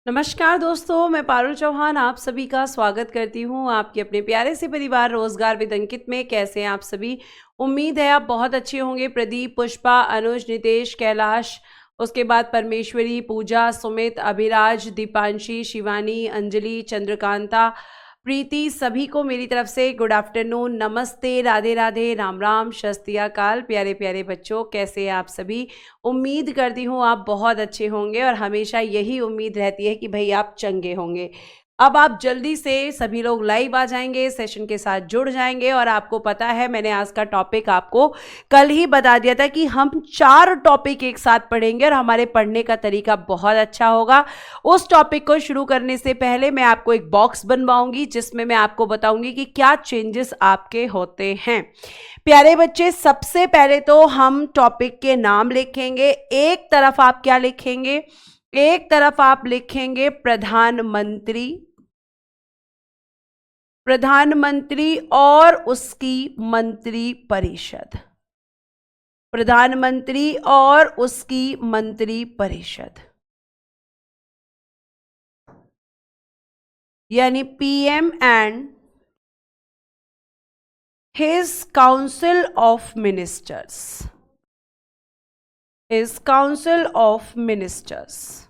नमस्कार दोस्तों, मैं पारुल चौहान आप सभी का स्वागत करती हूँ आपके अपने प्यारे से परिवार रोजगार विद अंकित में। कैसे हैं आप सभी? उम्मीद है आप बहुत अच्छे होंगे। प्रदीप, पुष्पा, अनुज, नितेश, कैलाश, उसके बाद परमेश्वरी, पूजा, सुमित, अभिराज, दीपांशी, शिवानी, अंजलि, चंद्रकांता, प्रीति, सभी को मेरी तरफ से गुड आफ्टरनून, नमस्ते, राधे राधे, राम राम, शस्त्री अकाल। प्यारे प्यारे बच्चों, कैसे हैं आप सभी? उम्मीद करती हूँ आप बहुत अच्छे होंगे और हमेशा यही उम्मीद रहती है कि भाई आप चंगे होंगे। अब आप जल्दी से सभी लोग लाइव आ जाएंगे, सेशन के साथ जुड़ जाएंगे। और आपको पता है मैंने आज का टॉपिक आपको कल ही बता दिया था कि हम 4 टॉपिक एक साथ पढ़ेंगे और हमारे पढ़ने का तरीका बहुत अच्छा होगा। उस टॉपिक को शुरू करने से पहले मैं आपको एक बॉक्स बनवाऊंगी जिसमें मैं आपको बताऊंगी कि क्या चेंजेस आपके होते हैं। प्यारे बच्चे, सबसे पहले तो हम टॉपिक के नाम लिखेंगे। एक तरफ आप क्या लिखेंगे? एक तरफ आप लिखेंगे प्रधानमंत्री और उसकी मंत्री परिषद। प्रधानमंत्री और उसकी मंत्री परिषद यानी PM and his council of ministers. His council of ministers.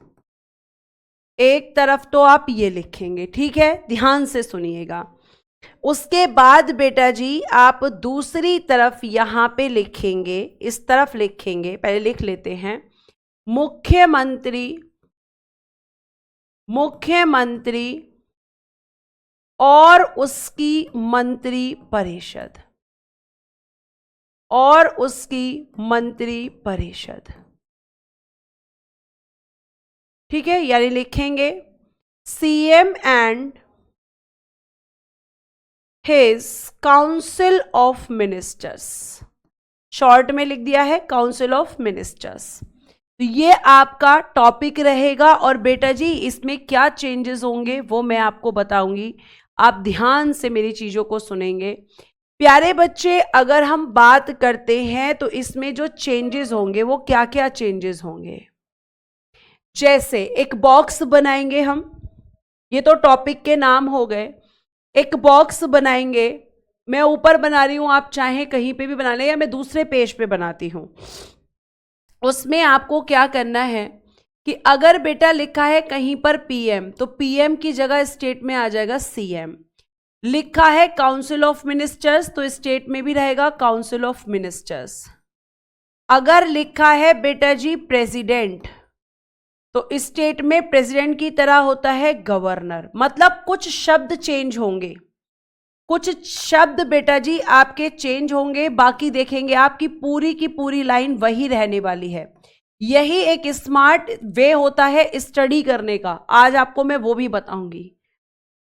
एक तरफ तो आप ये लिखेंगे, ठीक है, ध्यान से सुनिएगा। उसके बाद बेटा जी आप दूसरी तरफ यहां पे लिखेंगे, इस तरफ लिखेंगे, पहले लिख लेते हैं, मुख्यमंत्री और उसकी मंत्री परिषद। और उसकी मंत्री परिषद, ठीक है, यानी लिखेंगे CM and his council of ministers. Short में लिख दिया है काउंसिल ऑफ मिनिस्टर्स। तो ये आपका टॉपिक रहेगा और बेटा जी इसमें क्या चेंजेस होंगे वो मैं आपको बताऊंगी। आप ध्यान से मेरी चीजों को सुनेंगे। प्यारे बच्चे, अगर हम बात करते हैं तो इसमें जो चेंजेस होंगे वो क्या क्या चेंजेस होंगे। जैसे एक बॉक्स बनाएंगे हम, ये तो टॉपिक के नाम हो गए। एक बॉक्स बनाएंगे, मैं ऊपर बना रही हूं, आप चाहे कहीं पे भी बना लें या मैं दूसरे पेज पे बनाती हूं। उसमें आपको क्या करना है कि अगर बेटा लिखा है कहीं पर पीएम तो पीएम की जगह स्टेट में आ जाएगा सीएम। लिखा है काउंसिल ऑफ मिनिस्टर्स तो स्टेट में भी रहेगा काउंसिल ऑफ मिनिस्टर्स। अगर लिखा है बेटा जी प्रेसिडेंट तो स्टेट में प्रेसिडेंट की तरह होता है गवर्नर। मतलब कुछ शब्द चेंज होंगे, कुछ शब्द बेटा जी आपके चेंज होंगे, बाकी देखेंगे आपकी पूरी की पूरी लाइन वही रहने वाली है। यही एक स्मार्ट वे होता है स्टडी करने का, आज आपको मैं वो भी बताऊंगी,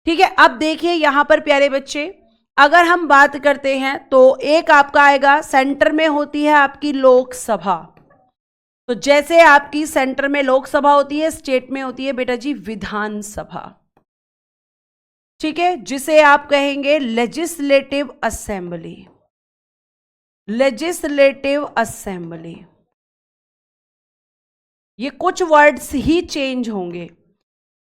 ठीक है। अब देखिए यहां पर प्यारे बच्चे, अगर हम बात करते हैं तो एक आपका आएगा, सेंटर में होती है आपकी लोकसभा। तो जैसे आपकी सेंटर में लोकसभा होती है, स्टेट में होती है बेटा जी विधानसभा, ठीक है, जिसे आप कहेंगे लेजिस्लेटिव असेंबली। लेजिस्लेटिव असेंबली, ये कुछ वर्ड्स ही चेंज होंगे।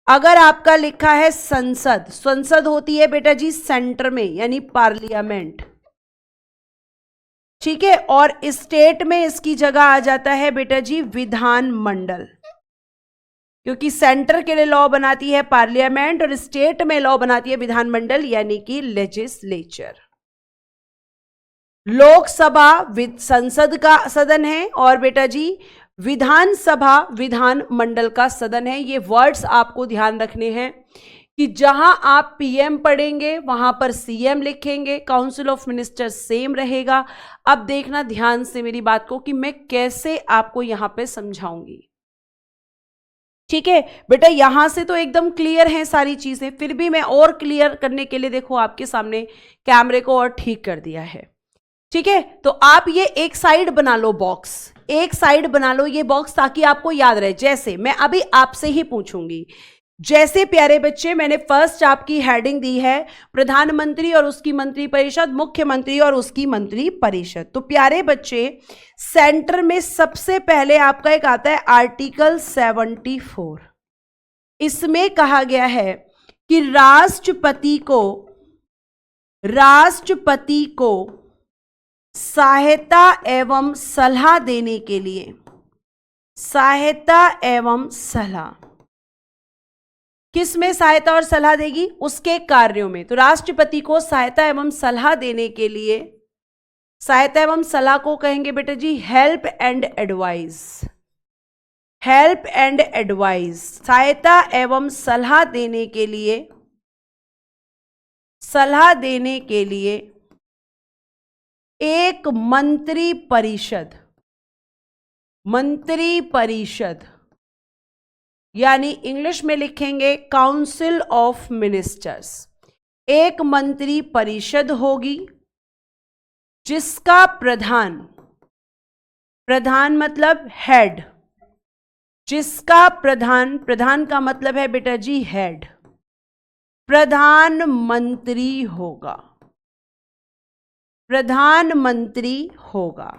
अगर आपका लिखा है संसद, संसद होती है बेटा जी सेंटर में यानी पार्लियामेंट, ठीक है, और स्टेट में इसकी जगह आ जाता है बेटा जी विधानमंडल, क्योंकि सेंटर के लिए लॉ बनाती है पार्लियामेंट और स्टेट में लॉ बनाती है विधानमंडल यानी कि लेजिस्लेचर। लोकसभा संसद का सदन है और बेटा जी विधानसभा विधानमंडल का सदन है। ये वर्ड्स आपको ध्यान रखने हैं कि जहां आप पीएम पढ़ेंगे वहां पर सीएम लिखेंगे, काउंसिल ऑफ मिनिस्टर्स सेम रहेगा। अब देखना ध्यान से मेरी बात को कि मैं कैसे आपको यहां पे समझाऊंगी, ठीक है बेटा। यहां से तो एकदम क्लियर है सारी चीजें, फिर भी मैं और क्लियर करने के लिए देखो आपके सामने कैमरे को और ठीक कर दिया है, ठीक है। तो आप ये एक साइड बना लो बॉक्स, एक साइड बना लो ये बॉक्स ताकि आपको याद रहे। जैसे मैं अभी आपसे ही पूछूंगी, जैसे प्यारे बच्चे मैंने फर्स्ट आपकी हेडिंग दी है प्रधानमंत्री और उसकी मंत्री परिषद, मुख्यमंत्री और उसकी मंत्री परिषद। तो प्यारे बच्चे सेंटर में सबसे पहले आपका एक आता है आर्टिकल 74। इसमें कहा गया है कि राष्ट्रपति को सहायता एवं सलाह देने के लिए, किस में सहायता और सलाह देगी? उसके कार्यों में। तो राष्ट्रपति को सहायता एवं सलाह देने के लिए, सहायता एवं सलाह को कहेंगे बेटा जी हेल्प एंड एडवाइस। सहायता एवं सलाह देने के लिए एक मंत्री परिषद, यानी इंग्लिश में लिखेंगे काउंसिल ऑफ मिनिस्टर्स। एक मंत्री परिषद होगी जिसका प्रधान मतलब हेड, जिसका प्रधान का मतलब है बेटा जी हेड, प्रधानमंत्री होगा।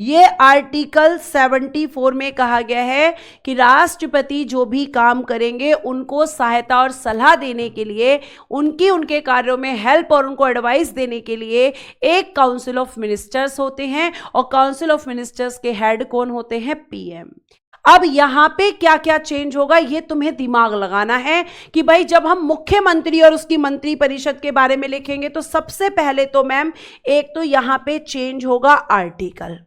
ये आर्टिकल 74 में कहा गया है कि राष्ट्रपति जो भी काम करेंगे उनको सहायता और सलाह देने के लिए, उनके कार्यों में हेल्प और उनको एडवाइस देने के लिए एक काउंसिल ऑफ मिनिस्टर्स होते हैं, और काउंसिल ऑफ मिनिस्टर्स के हेड कौन होते हैं? पीएम। अब यहां पे क्या क्या चेंज होगा ये तुम्हें दिमाग लगाना है कि भाई जब हम मुख्यमंत्री और उसकी मंत्री परिषद के बारे में लिखेंगे तो सबसे पहले तो मैम एक तो यहां पे चेंज होगा आर्टिकल।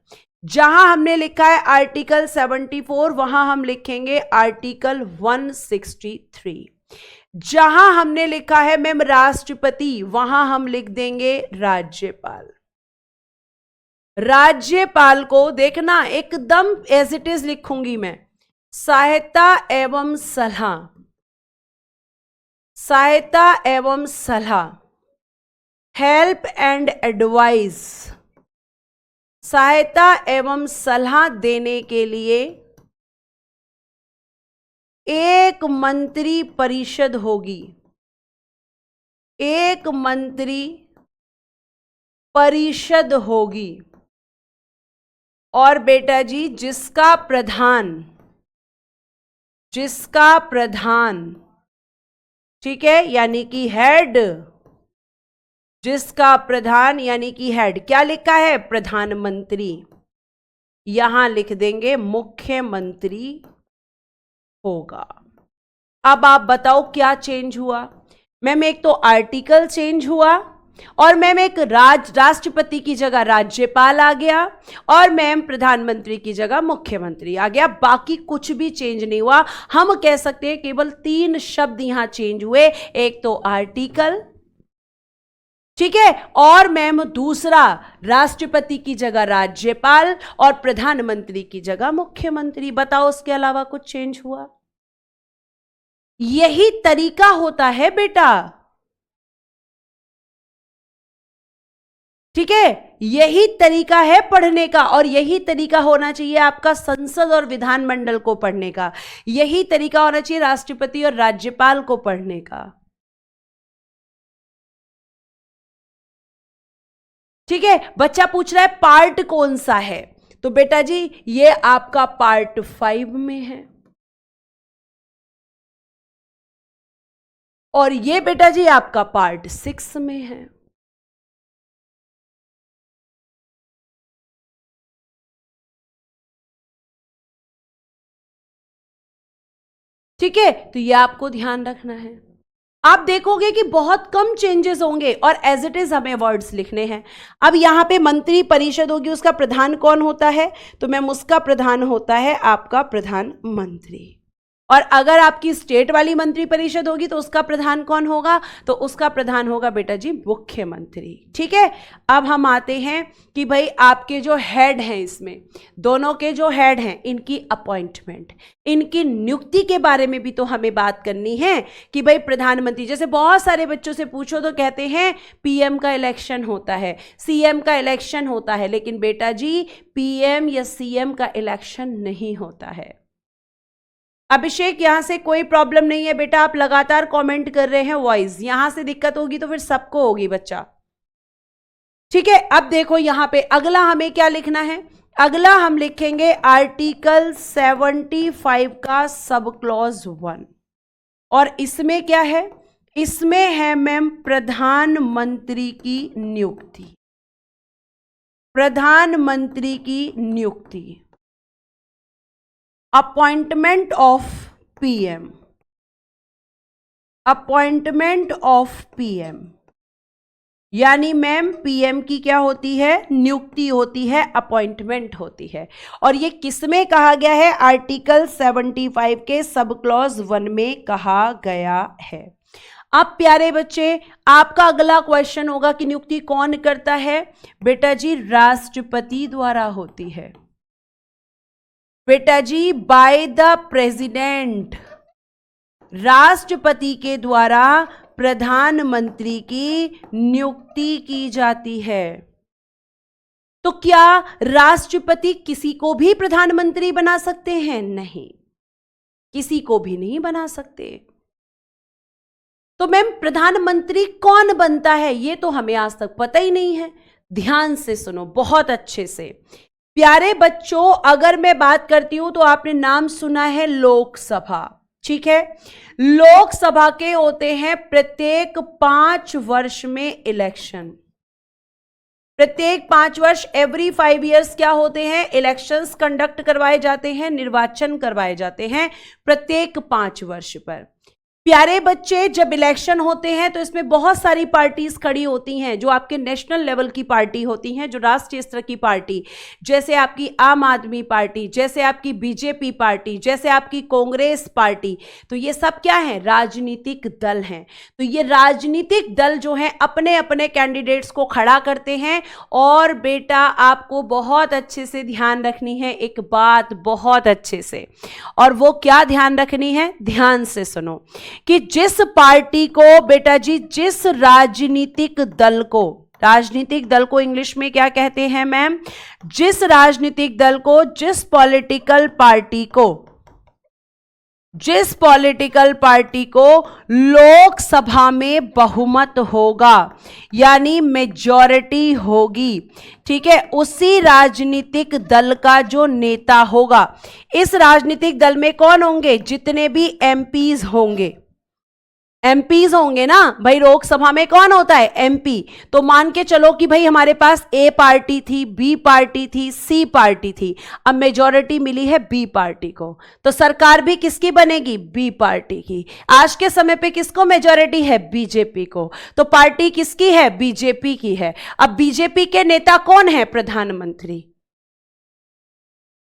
जहां हमने लिखा है आर्टिकल 74 वहां हम लिखेंगे आर्टिकल 163। जहां हमने लिखा है मैम राष्ट्रपति वहां हम लिख देंगे राज्यपाल को देखना एकदम एज इट इज लिखूंगी मैं, सहायता एवं सलाह, हेल्प एंड एडवाइस, सहायता एवं सलाह देने के लिए एक मंत्री परिषद होगी, और बेटा जी जिसका प्रधान ठीक है यानी कि हेड, जिसका प्रधान यानी कि हेड क्या लिखा है? प्रधानमंत्री। यहां लिख देंगे मुख्यमंत्री होगा। अब आप बताओ क्या चेंज हुआ? मैम एक तो आर्टिकल चेंज हुआ, और मैम एक राष्ट्रपति की जगह राज्यपाल आ गया, और मैम प्रधानमंत्री की जगह मुख्यमंत्री आ गया। बाकी कुछ भी चेंज नहीं हुआ। हम कह सकते हैं केवल 3 शब्द यहां चेंज हुए, एक तो आर्टिकल, ठीक है, और मैम दूसरा राष्ट्रपति की जगह राज्यपाल और प्रधानमंत्री की जगह मुख्यमंत्री। बताओ उसके अलावा कुछ चेंज हुआ? यही तरीका होता है बेटा, ठीक है, यही तरीका है पढ़ने का, और यही तरीका होना चाहिए आपका संसद और विधानमंडल को पढ़ने का। यही तरीका होना चाहिए राष्ट्रपति और राज्यपाल को पढ़ने का। ठीक है, बच्चा पूछ रहा है पार्ट कौन सा है, तो बेटा जी ये आपका पार्ट 5 में है, और ये बेटा जी आपका पार्ट 6 में है। ठीक है, तो ये आपको ध्यान रखना है। आप देखोगे कि बहुत कम चेंजेस होंगे, और एज इट इज हमें वर्ड्स लिखने हैं। अब यहां पे मंत्री परिषद होगी, उसका प्रधान कौन होता है? तो मैम उसका प्रधान होता है आपका प्रधानमंत्री। और अगर आपकी स्टेट वाली मंत्री परिषद होगी तो उसका प्रधान कौन होगा? तो उसका प्रधान होगा बेटा जी मुख्यमंत्री। ठीक है, अब हम आते हैं कि भाई आपके जो हेड हैं, इसमें दोनों के जो हेड हैं इनकी अपॉइंटमेंट, इनकी नियुक्ति के बारे में भी तो हमें बात करनी है कि भाई प्रधानमंत्री, जैसे बहुत सारे बच्चों से पूछो तो कहते हैं पीएम का इलेक्शन होता है, सीएम का इलेक्शन होता है, लेकिन बेटा जी पीएम या सीएम का इलेक्शन नहीं होता है। अभिषेक यहां से कोई प्रॉब्लम नहीं है बेटा, आप लगातार कमेंट कर रहे हैं वॉइस, यहां से दिक्कत होगी तो फिर सबको होगी बच्चा। ठीक है, अब देखो यहां पे अगला हमें क्या लिखना है? अगला हम लिखेंगे आर्टिकल 75 का सब क्लॉज 1। और इसमें क्या है, इसमें है मैम प्रधानमंत्री की नियुक्ति, प्रधानमंत्री की नियुक्ति, appointment of PM, appointment of PM, यानी मैम पीएम की क्या होती है, नियुक्ति होती है, अपॉइंटमेंट होती है। और ये किसमें कहा गया है, आर्टिकल 75 के सब क्लॉज 1 में कहा गया है। अब प्यारे बच्चे, आपका अगला क्वेश्चन होगा कि नियुक्ति कौन करता है, बेटा जी राष्ट्रपति द्वारा होती है, बेटा जी बाय द प्रेसिडेंट, राष्ट्रपति के द्वारा प्रधानमंत्री की नियुक्ति की जाती है। तो क्या राष्ट्रपति किसी को भी प्रधानमंत्री बना सकते हैं? नहीं, किसी को भी नहीं बना सकते। तो मैम प्रधानमंत्री कौन बनता है, ये तो हमें आज तक पता ही नहीं है। ध्यान से सुनो बहुत अच्छे से प्यारे बच्चों, अगर मैं बात करती हूं तो आपने नाम सुना है लोकसभा, ठीक है। लोकसभा के होते हैं प्रत्येक 5 वर्ष में इलेक्शन, प्रत्येक 5 वर्ष, एवरी 5 ईयर्स क्या होते हैं, इलेक्शंस कंडक्ट करवाए जाते हैं, निर्वाचन करवाए जाते हैं प्रत्येक 5 वर्ष पर। प्यारे बच्चे, जब इलेक्शन होते हैं तो इसमें बहुत सारी पार्टीज खड़ी होती हैं, जो आपके नेशनल लेवल की पार्टी होती हैं, जो राष्ट्रीय स्तर की पार्टी, जैसे आपकी आम आदमी पार्टी, जैसे आपकी बीजेपी पार्टी, जैसे आपकी कांग्रेस पार्टी। तो ये सब क्या है, राजनीतिक दल हैं। तो ये राजनीतिक दल जो हैं अपने अपने कैंडिडेट्स को खड़ा करते हैं। और बेटा आपको बहुत अच्छे से ध्यान रखनी है एक बात, बहुत अच्छे से, और वो क्या ध्यान रखनी है, ध्यान से सुनो, कि जिस पार्टी को बेटा जी, जिस राजनीतिक दल को, राजनीतिक दल को इंग्लिश में क्या कहते हैं मैम, जिस राजनीतिक दल को, जिस पॉलिटिकल पार्टी को, जिस पॉलिटिकल पार्टी को लोकसभा में बहुमत होगा, यानी मेजॉरिटी होगी, ठीक है, उसी राजनीतिक दल का जो नेता होगा। इस राजनीतिक दल में कौन होंगे, जितने भी एमपीज होंगे, एमपीज होंगे ना भाई, लोकसभा में कौन होता है, एमपी। तो मान के चलो कि भाई हमारे पास ए पार्टी थी, बी पार्टी थी, सी पार्टी थी, अब मेजॉरिटी मिली है बी पार्टी को, तो सरकार भी किसकी बनेगी, बी पार्टी की। आज के समय पे किसको मेजॉरिटी है, बीजेपी को, तो पार्टी किसकी है, बीजेपी की है। अब बीजेपी के नेता कौन है, प्रधानमंत्री,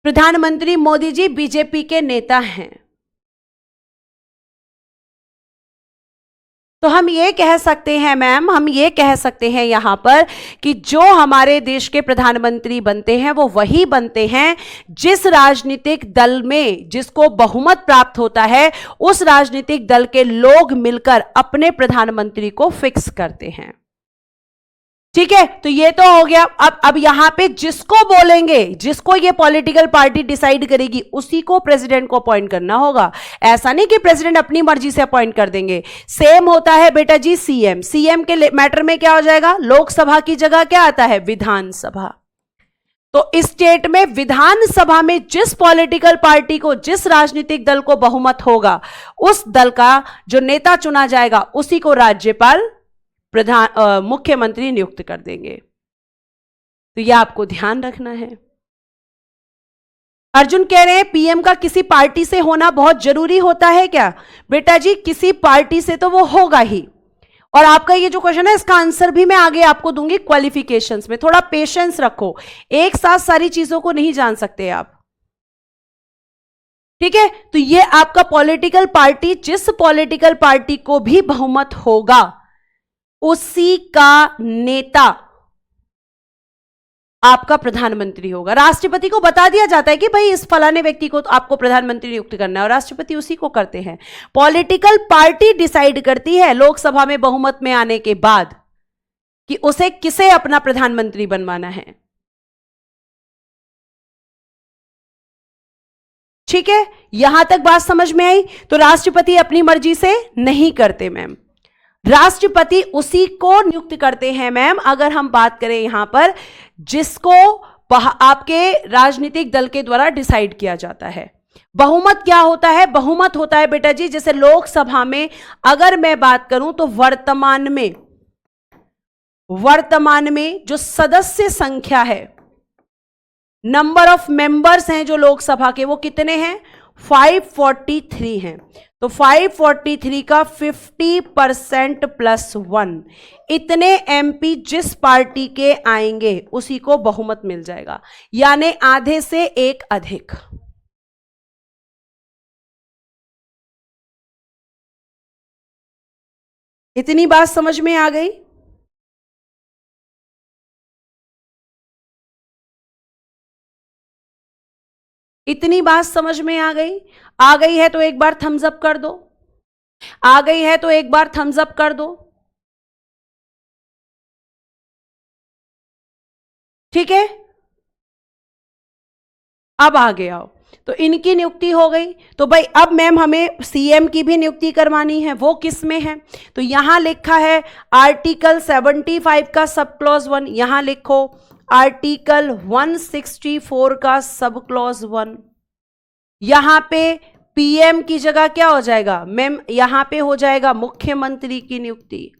प्रधानमंत्री मोदी जी बीजेपी के नेता हैं। तो हम ये कह सकते हैं मैम, हम ये कह सकते हैं यहां पर कि जो हमारे देश के प्रधानमंत्री बनते हैं वो वही बनते हैं जिस राजनीतिक दल में जिसको बहुमत प्राप्त होता है, उस राजनीतिक दल के लोग मिलकर अपने प्रधानमंत्री को फिक्स करते हैं। ठीक है, तो ये तो हो गया। अब यहां पे जिसको बोलेंगे, जिसको ये पॉलिटिकल पार्टी डिसाइड करेगी, उसी को प्रेसिडेंट को अपॉइंट करना होगा। ऐसा नहीं कि प्रेसिडेंट अपनी मर्जी से अपॉइंट कर देंगे। सेम होता है बेटा जी सीएम, सीएम के मैटर में क्या हो जाएगा, लोकसभा की जगह क्या आता है, विधानसभा। तो इस स्टेट में विधानसभा में जिस पॉलिटिकल पार्टी को, जिस राजनीतिक दल को बहुमत होगा, उस दल का जो नेता चुना जाएगा उसी को राज्यपाल मुख्यमंत्री नियुक्त कर देंगे। तो यह आपको ध्यान रखना है। अर्जुन कह रहे हैं पीएम का किसी पार्टी से होना बहुत जरूरी होता है क्या? बेटा जी किसी पार्टी से तो वो होगा ही। और आपका ये जो क्वेश्चन है इसका आंसर भी मैं आगे आपको दूंगी क्वालिफिकेशंस में। थोड़ा पेशेंस रखो, एक साथ सारी चीजों को नहीं जान सकते आप। ठीक है, तो ये आपका पॉलिटिकल पार्टी, जिस पॉलिटिकल पार्टी को भी बहुमत होगा उसी का नेता आपका प्रधानमंत्री होगा। राष्ट्रपति को बता दिया जाता है कि भाई इस फलाने व्यक्ति को तो आपको प्रधानमंत्री नियुक्त करना है, और राष्ट्रपति उसी को करते हैं। पॉलिटिकल पार्टी डिसाइड करती है लोकसभा में बहुमत में आने के बाद कि उसे किसे अपना प्रधानमंत्री बनवाना है। ठीक है, यहां तक बात समझ में आई? तो राष्ट्रपति अपनी मर्जी से नहीं करते मैम, राष्ट्रपति उसी को नियुक्त करते हैं मैम। अगर हम बात करें यहां पर जिसको आपके राजनीतिक दल के द्वारा डिसाइड किया जाता है, बहुमत क्या होता है? बहुमत होता है बेटा जी, जैसे लोकसभा में अगर मैं बात करूं तो वर्तमान में जो सदस्य संख्या है, नंबर ऑफ मेंबर्स हैं जो लोकसभा के, वो कितने हैं? 543 हैं। तो 543 का 50% प्लस 1, इतने एमपी जिस पार्टी के आएंगे उसी को बहुमत मिल जाएगा, यानी आधे से एक अधिक। इतनी बात समझ में आ गई? इतनी बात समझ में आ गई? आ गई है तो एक बार थम्स अप कर दो, आ गई है तो एक बार थम्स अप कर दो। ठीक है, अब आगे आओ। तो इनकी नियुक्ति हो गई, तो भाई अब मैम हमें सीएम की भी नियुक्ति करवानी है, वो किस में है? तो यहां लिखा है आर्टिकल 75 का सब क्लॉज 1, यहां लिखो आर्टिकल 164 का सब क्लॉज 1। यहां पे पीएम की जगह क्या हो जाएगा मैम? यहां पे हो जाएगा मुख्यमंत्री की नियुक्ति।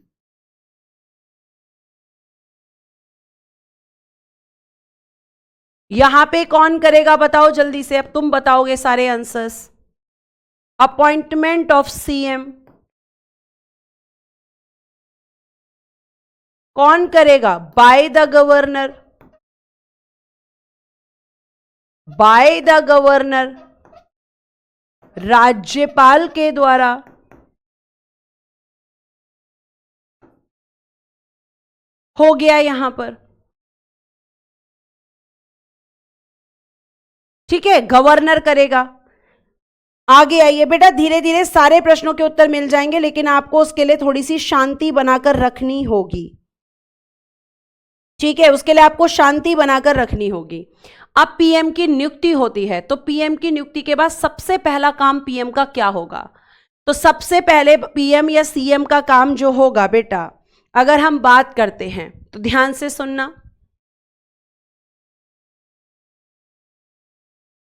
यहां पे कौन करेगा बताओ जल्दी से, अब तुम बताओगे सारे आंसर्स। अपॉइंटमेंट ऑफ सीएम कौन करेगा? By the governor, by the governor, राज्यपाल के द्वारा। हो गया यहां पर, ठीक है, गवर्नर करेगा। आगे आइए बेटा, धीरे धीरे सारे प्रश्नों के उत्तर मिल जाएंगे, लेकिन आपको उसके लिए थोड़ी सी शांति बनाकर रखनी होगी। ठीक है, उसके लिए आपको शांति बनाकर रखनी होगी। अब पीएम की नियुक्ति होती है, तो पीएम की नियुक्ति के बाद सबसे पहला काम पीएम का क्या होगा? तो सबसे पहले पीएम या सीएम का काम जो होगा बेटा, अगर हम बात करते हैं तो ध्यान से सुनना।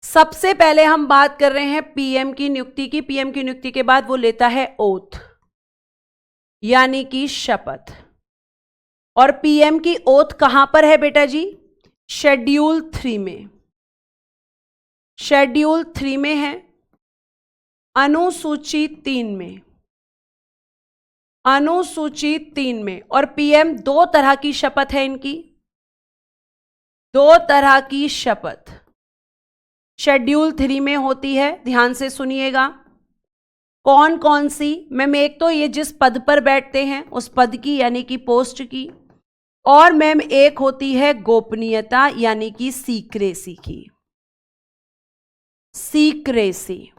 सबसे पहले हम बात कर रहे हैं पीएम की नियुक्ति की। पीएम की नियुक्ति के बाद वो लेता है ओथ, यानी कि शपथ। और पीएम की ओथ कहां पर है बेटा जी? शेड्यूल 3 में, शेड्यूल 3 में है, अनुसूची 3 में, अनुसूची 3 में। और पीएम दो तरह की शपथ है इनकी, दो तरह की शपथ शेड्यूल 3 में होती है, ध्यान से सुनिएगा। कौन कौन सी मैम? एक तो ये जिस पद पर बैठते हैं उस पद की, यानी कि पोस्ट की, और मैम एक होती है गोपनीयता, यानी कि सीक्रेसी की। सीक्रेसी,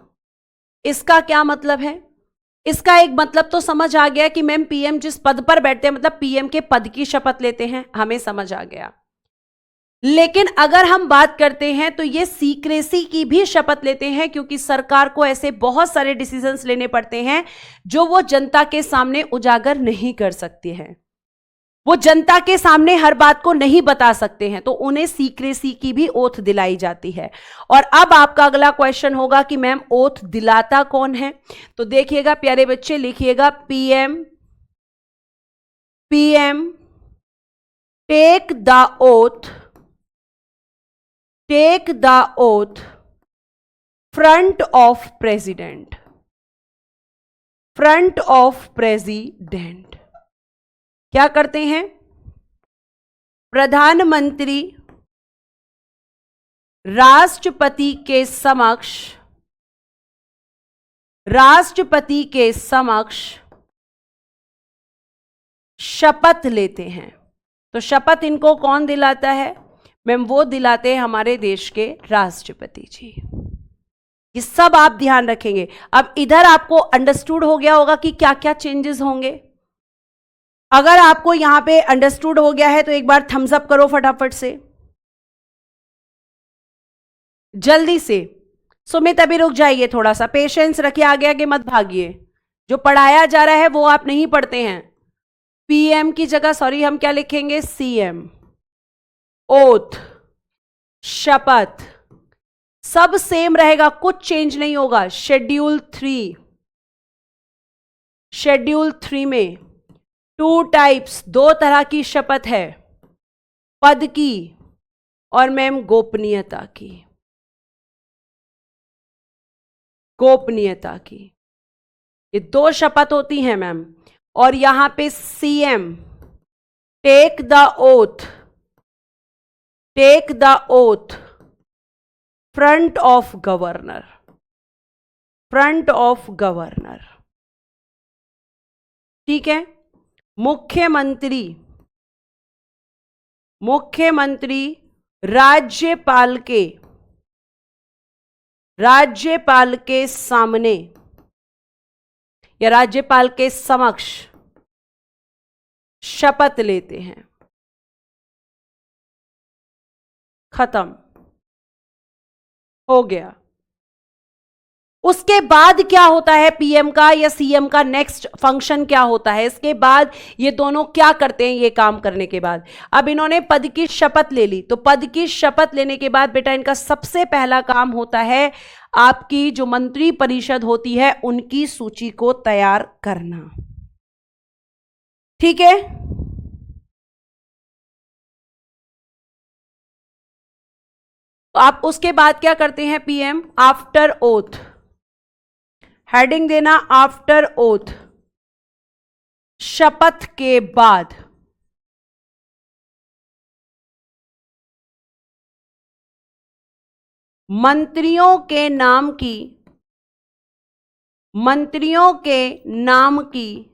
इसका क्या मतलब है? इसका एक मतलब तो समझ आ गया कि मैम पीएम जिस पद पर बैठते हैं, मतलब पीएम के पद की शपथ लेते हैं, हमें समझ आ गया। लेकिन अगर हम बात करते हैं तो ये सीक्रेसी की भी शपथ लेते हैं, क्योंकि सरकार को ऐसे बहुत सारे डिसीजंस लेने पड़ते हैं जो वो जनता के सामने उजागर नहीं कर सकते हैं, वो जनता के सामने हर बात को नहीं बता सकते हैं, तो उन्हें सीक्रेसी की भी ओथ दिलाई जाती है। और अब आपका अगला क्वेश्चन होगा कि मैम ओथ दिलाता कौन है? तो देखिएगा प्यारे बच्चे, लिखिएगा PM take the oath front of president, front of president. क्या करते हैं? प्रधानमंत्री राष्ट्रपति के समक्ष शपथ लेते हैं। तो शपथ इनको कौन दिलाता है? मैम वो दिलाते हैं हमारे देश के राष्ट्रपति जी। ये सब आप ध्यान रखेंगे। अब इधर आपको अंडरस्टूड हो गया होगा कि क्या क्या चेंजेस होंगे। अगर आपको यहां पे अंडरस्टूड हो गया है तो एक बार थम्स अप करो फटाफट से, जल्दी से। सुमित अभी रुक जाइए, थोड़ा सा पेशेंस रखिए, आगे आगे मत भागिए। जो पढ़ाया जा रहा है वो आप नहीं पढ़ते हैं। पीएम की जगह सॉरी हम क्या लिखेंगे? सीएम। ओथ, शपथ, सब सेम रहेगा, कुछ चेंज नहीं होगा। शेड्यूल 3 में 2 टाइप्स, 2 तरह की शपथ है, पद की और मैम गोपनीयता की। गोपनीयता की ये 2 शपथ होती हैं मैम। और यहां पे CM take the oath front of governor. ठीक है। मुख्यमंत्री राज्यपाल के सामने या राज्यपाल के समक्ष शपथ लेते हैं। खत्म हो गया। उसके बाद क्या होता है पीएम का या सीएम का नेक्स्ट फंक्शन क्या होता है? इसके बाद ये दोनों क्या करते हैं? ये काम करने के बाद अब इन्होंने पद की शपथ ले ली, तो पद की शपथ लेने के बाद बेटा इनका सबसे पहला काम होता है आपकी जो मंत्री परिषद होती है उनकी सूची को तैयार करना। ठीक है। तो आप उसके बाद क्या करते हैं? पीएम आफ्टर ओथ, हेडिंग देना आफ्टर ओथ, शपथ के बाद मंत्रियों के नाम की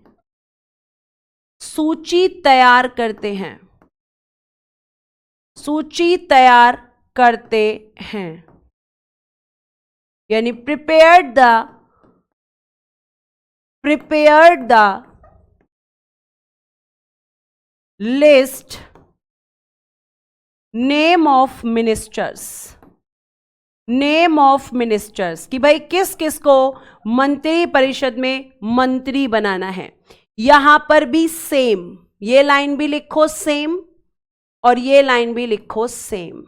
सूची तैयार करते हैं। यानी prepared the list name of ministers कि भाई किस किस को मंत्री परिषद में मंत्री बनाना है। यहां पर भी सेम, ये लाइन भी लिखो सेम और ये लाइन भी लिखो सेम,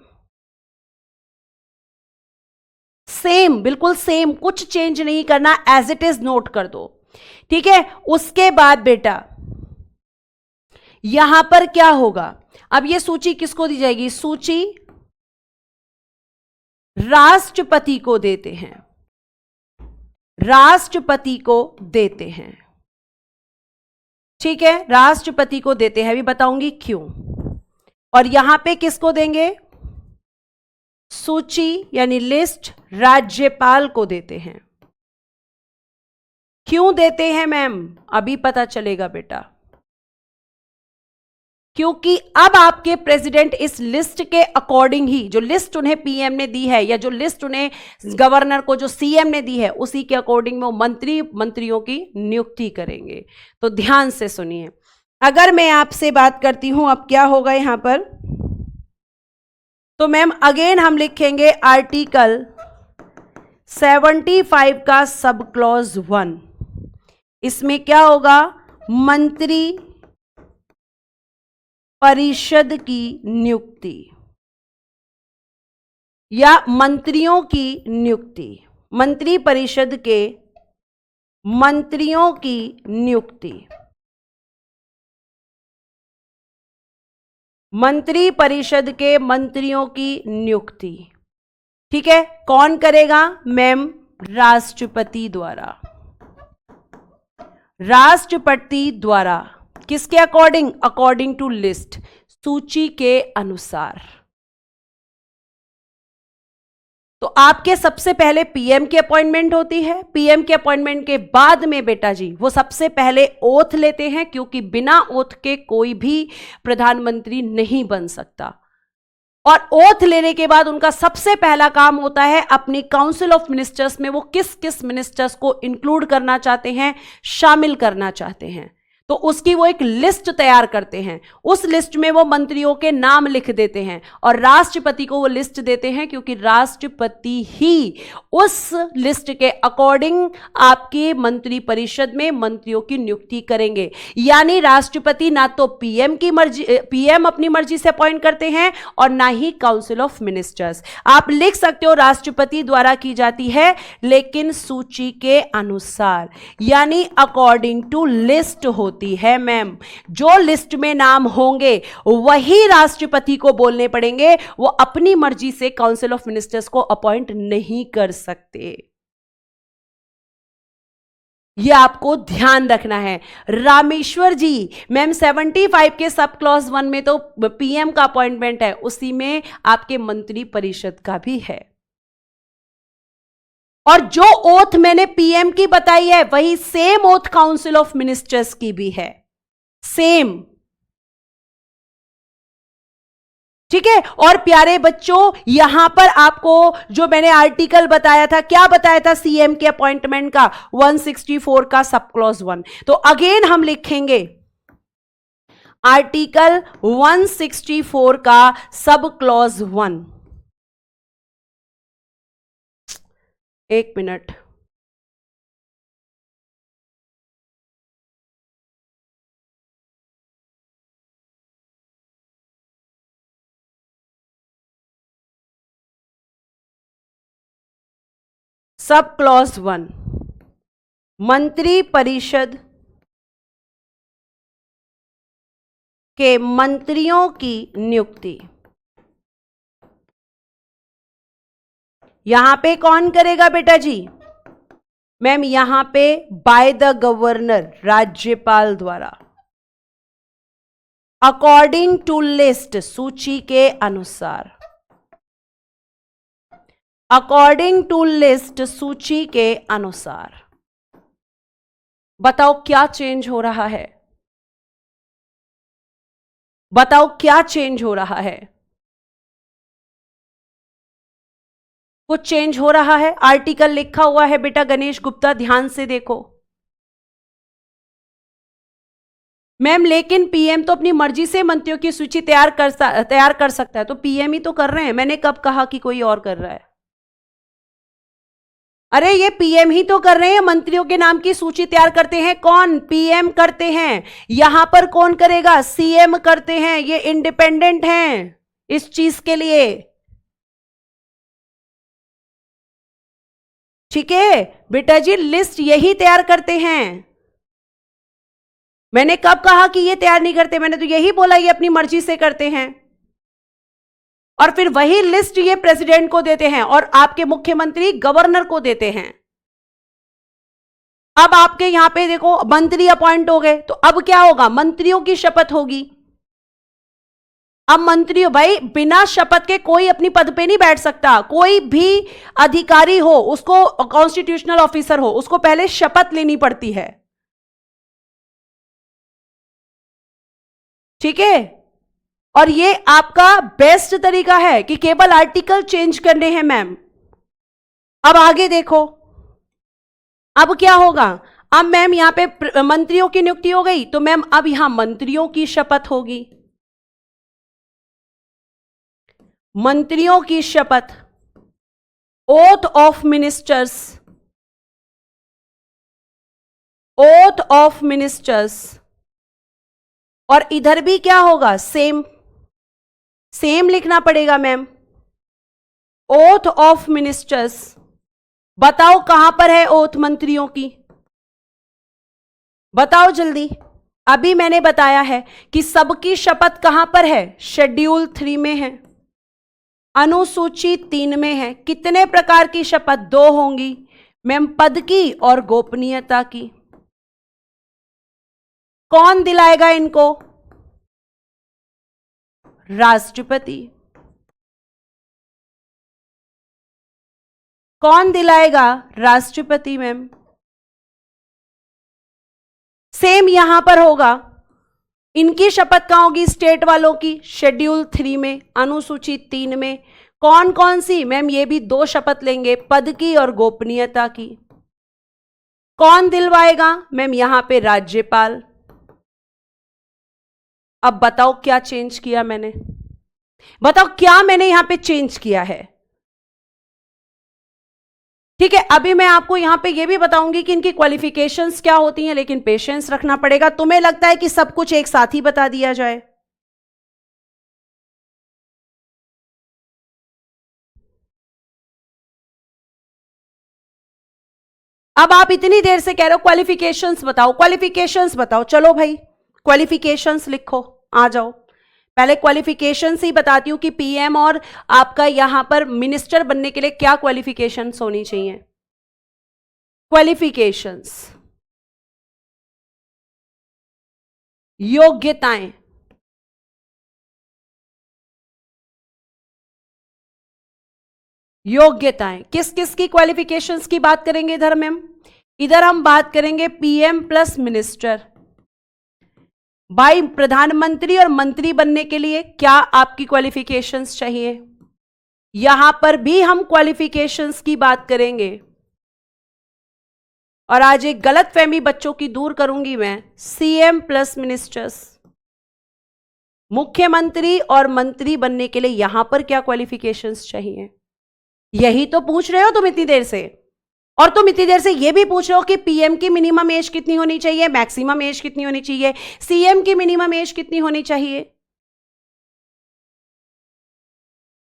बिल्कुल सेम, कुछ चेंज नहीं करना, एज इट इज नोट कर दो। ठीक है। उसके बाद बेटा यहां पर क्या होगा? अब ये सूची किसको दी जाएगी? सूची राष्ट्रपति को देते हैं। ठीक है, राष्ट्रपति को देते हैं, अभी बताऊंगी क्यों। और यहां पे किसको देंगे? सूची यानी लिस्ट राज्यपाल को देते हैं। क्यों देते हैं मैम? अभी पता चलेगा बेटा। क्योंकि अब आपके प्रेसिडेंट इस लिस्ट के अकॉर्डिंग ही, जो लिस्ट उन्हें पीएम ने दी है या जो लिस्ट उन्हें गवर्नर को जो सीएम ने दी है, उसी के अकॉर्डिंग में वो मंत्रियों की नियुक्ति करेंगे। तो ध्यान से सुनिए। अगर मैं आपसे बात करती हूं अब क्या होगा यहां पर, तो मैम अगेन हम लिखेंगे आर्टिकल 75 का सब क्लॉज 1। इसमें क्या होगा? मंत्री परिषद की नियुक्ति या मंत्रियों की नियुक्ति, मंत्री परिषद के मंत्रियों की नियुक्ति, मंत्री परिषद के मंत्रियों की नियुक्ति। ठीक है। कौन करेगा मैम? राष्ट्रपति द्वारा। किसके अकॉर्डिंग? अकॉर्डिंग टू लिस्ट, सूची के अनुसार। तो आपके सबसे पहले पीएम की अपॉइंटमेंट होती है। पीएम के अपॉइंटमेंट के बाद में बेटा जी वो सबसे पहले ओथ लेते हैं, क्योंकि बिना ओथ के कोई भी प्रधानमंत्री नहीं बन सकता। और ओथ लेने के बाद उनका सबसे पहला काम होता है अपनी काउंसिल ऑफ मिनिस्टर्स में वो किस किस मिनिस्टर्स को इंक्लूड करना चाहते हैं, शामिल करना चाहते हैं। तो उसकी वो एक लिस्ट तैयार करते हैं, उस लिस्ट में वो मंत्रियों के नाम लिख देते हैं और राष्ट्रपति को वो लिस्ट देते हैं, क्योंकि राष्ट्रपति ही उस लिस्ट के अकॉर्डिंग आपकी मंत्री परिषद में मंत्रियों की नियुक्ति करेंगे। यानी राष्ट्रपति ना तो पीएम की मर्जी, पीएम अपनी मर्जी से अपॉइंट करते हैं और ना ही काउंसिल ऑफ मिनिस्टर्स। आप लिख सकते हो राष्ट्रपति द्वारा की जाती है, लेकिन सूची के अनुसार, यानी अकॉर्डिंग टू लिस्ट होती है मैम। जो लिस्ट में नाम होंगे वही राष्ट्रपति को बोलने पड़ेंगे, वो अपनी मर्जी से काउंसिल ऑफ मिनिस्टर्स को अपॉइंट नहीं कर सकते। यह आपको ध्यान रखना है। रामेश्वर जी मैम 75 के सब क्लॉज 1 में तो पीएम का अपॉइंटमेंट है, उसी में आपके मंत्री परिषद का भी है। और जो ओथ मैंने पीएम की बताई है वही same oath council of ministers की भी है, सेम। ठीक है। और प्यारे बच्चों, यहां पर आपको जो मैंने आर्टिकल बताया था, क्या बताया था सीएम के अपॉइंटमेंट का, 164 का सब क्लॉज 1। तो अगेन हम लिखेंगे आर्टिकल 164 का सब क्लॉज 1। एक मिनट, सब क्लॉज 1, मंत्री परिषद के मंत्रियों की नियुक्ति यहां पे कौन करेगा बेटा जी? मैम यहां पे बाय द गवर्नर, राज्यपाल द्वारा, अकॉर्डिंग टू लिस्ट, सूची के अनुसार, अकॉर्डिंग टू लिस्ट, सूची के अनुसार। बताओ क्या चेंज हो रहा है? बताओ क्या चेंज हो रहा है? कुछ चेंज हो रहा है? आर्टिकल लिखा हुआ है बेटा गणेश गुप्ता, ध्यान से देखो। मैम लेकिन पीएम तो अपनी मर्जी से मंत्रियों की सूची तैयार कर सकता है, तो पीएम ही तो कर रहे हैं। मैंने कब कहा कि कोई और कर रहा है? अरे ये पीएम ही तो कर रहे हैं, मंत्रियों के नाम की सूची तैयार करते हैं कौन? पीएम करते हैं। यहां पर कौन करेगा? सीएम करते हैं। ये इंडिपेंडेंट हैं इस चीज के लिए। ठीक है बेटा जी, लिस्ट यही तैयार करते हैं। मैंने कब कहा कि ये तैयार नहीं करते? मैंने तो यही बोला ये अपनी मर्जी से करते हैं, और फिर वही लिस्ट ये प्रेसिडेंट को देते हैं और आपके मुख्यमंत्री गवर्नर को देते हैं। अब आपके यहां पे देखो मंत्री अपॉइंट हो गए, तो अब क्या होगा? मंत्रियों की शपथ होगी। अब मंत्री भाई बिना शपथ के कोई अपनी पद पे नहीं बैठ सकता। कोई भी अधिकारी हो, उसको कॉन्स्टिट्यूशनल ऑफिसर हो, उसको पहले शपथ लेनी पड़ती है। ठीक है। और ये आपका बेस्ट तरीका है कि केवल आर्टिकल चेंज करने हैं मैम। अब आगे देखो, अब क्या होगा? अब मैम यहां पे मंत्रियों की नियुक्ति हो गई, तो मैम अब यहां मंत्रियों की शपथ होगी। मंत्रियों की शपथ, oath of ministers, oath of ministers. और इधर भी क्या होगा? सेम, सेम लिखना पड़ेगा मैम, ओथ ऑफ मिनिस्टर्स। बताओ कहां पर है ओथ मंत्रियों की? बताओ जल्दी। अभी मैंने बताया है कि सबकी शपथ कहां पर है? शेड्यूल 3 में है, अनुसूची 3 में है। कितने प्रकार की शपथ? 2 होंगी मैम, पद की और गोपनीयता की। कौन दिलाएगा इनको? राष्ट्रपति। कौन दिलाएगा? राष्ट्रपति मैम। सेम यहां पर होगा। इनकी शपथ कहां होगी? स्टेट वालों की शेड्यूल 3 में, अनुसूची 3 में। कौन कौन सी? मैम ये भी 2 शपथ लेंगे, पद की और गोपनीयता की। कौन दिलवाएगा? मैम यहां पे राज्यपाल। अब बताओ क्या चेंज किया मैंने, बताओ क्या मैंने यहां पे चेंज किया है। ठीक है, अभी मैं आपको यहां पे ये भी बताऊंगी कि इनकी क्वालिफिकेशंस क्या होती हैं, लेकिन पेशेंस रखना पड़ेगा। तुम्हें लगता है कि सब कुछ एक साथ ही बता दिया जाए? अब आप इतनी देर से कह रहे हो क्वालिफिकेशंस बताओ, क्वालिफिकेशंस बताओ, चलो भाई क्वालिफिकेशंस लिखो, आ जाओ। पहले क्वालिफिकेशंस ही बताती हूं कि पीएम और आपका यहां पर मिनिस्टर बनने के लिए क्या क्वालिफिकेशंस होनी चाहिए। क्वालिफिकेशंस, योग्यताएं, योग्यताएं, किस किस की क्वालिफिकेशंस की बात करेंगे इधर मैम? इधर हम बात करेंगे पीएम प्लस मिनिस्टर। भाई प्रधानमंत्री और मंत्री बनने के लिए क्या आपकी क्वालिफिकेशंस चाहिए? यहां पर भी हम क्वालिफिकेशंस की बात करेंगे। और आज एक गलत फहमी बच्चों की दूर करूंगी मैं, सीएम प्लस मिनिस्टर्स। मुख्यमंत्री और मंत्री बनने के लिए यहां पर क्या क्वालिफिकेशंस चाहिए? यही तो पूछ रहे हो तुम इतनी देर से। और तुम इतनी देर से यह भी पूछ रहे हो कि पीएम की मिनिमम एज कितनी होनी चाहिए, मैक्सिमम एज कितनी होनी चाहिए, सीएम की मिनिमम एज कितनी होनी चाहिए।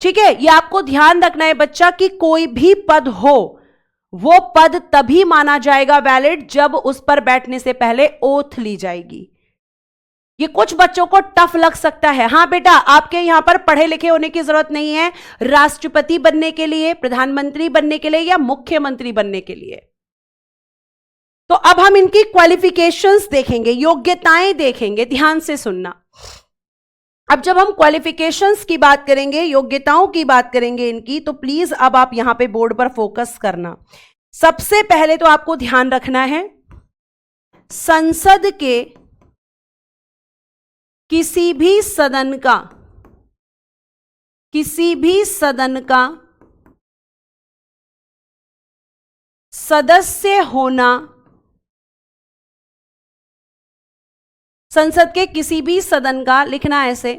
ठीक है, यह आपको ध्यान रखना है बच्चा कि कोई भी पद हो, वो पद तभी माना जाएगा वैलिड जब उस पर बैठने से पहले ओथ ली जाएगी। ये कुछ बच्चों को टफ लग सकता है। हां बेटा, आपके यहां पर पढ़े लिखे होने की जरूरत नहीं है राष्ट्रपति बनने के लिए, प्रधानमंत्री बनने के लिए या मुख्यमंत्री बनने के लिए। तो अब हम इनकी क्वालिफिकेशंस देखेंगे, योग्यताएं देखेंगे, ध्यान से सुनना। अब जब हम क्वालिफिकेशंस की बात करेंगे, योग्यताओं की बात करेंगे इनकी, तो प्लीज अब आप यहां पे बोर्ड पर फोकस करना। सबसे पहले तो आपको ध्यान रखना है संसद के किसी भी सदन का सदस्य होना, संसद के किसी भी सदन का, लिखना ऐसे,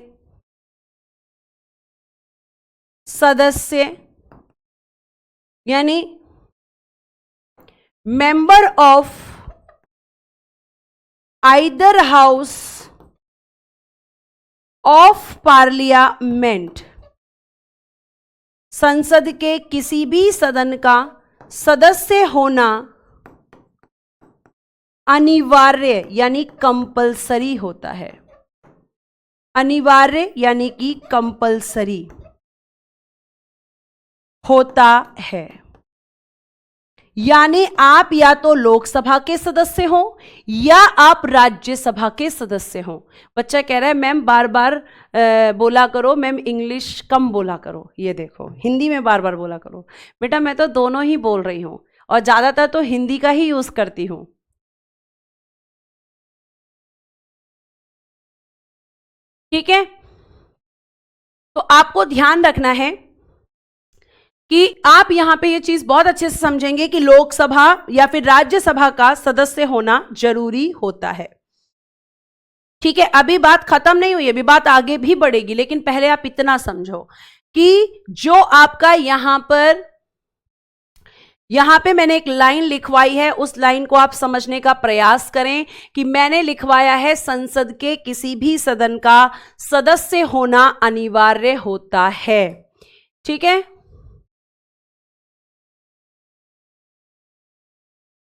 सदस्य यानी member of either house of parliament, संसद के किसी भी सदन का सदस्य होना अनिवार्य यानी कंपलसरी होता है। अनिवार्य यानी कि कंपलसरी होता है। यानी आप या तो लोकसभा के सदस्य हो या आप राज्यसभा के सदस्य हो। बच्चा कह रहा है मैम बार बार बोला करो, मैम इंग्लिश कम बोला करो, ये देखो हिंदी में बार बार बोला करो। बेटा मैं तो दोनों ही बोल रही हूं और ज्यादातर तो हिंदी का ही यूज करती हूं। ठीक है, तो आपको ध्यान रखना है कि आप यहां पे ये चीज बहुत अच्छे से समझेंगे कि लोकसभा या फिर राज्यसभा का सदस्य होना जरूरी होता है। ठीक है, अभी बात खत्म नहीं हुई, अभी बात आगे भी बढ़ेगी, लेकिन पहले आप इतना समझो कि जो आपका यहां पे मैंने एक लाइन लिखवाई है, उस लाइन को आप समझने का प्रयास करें कि मैंने लिखवाया है संसद के किसी भी सदन का सदस्य होना अनिवार्य होता है। ठीक है,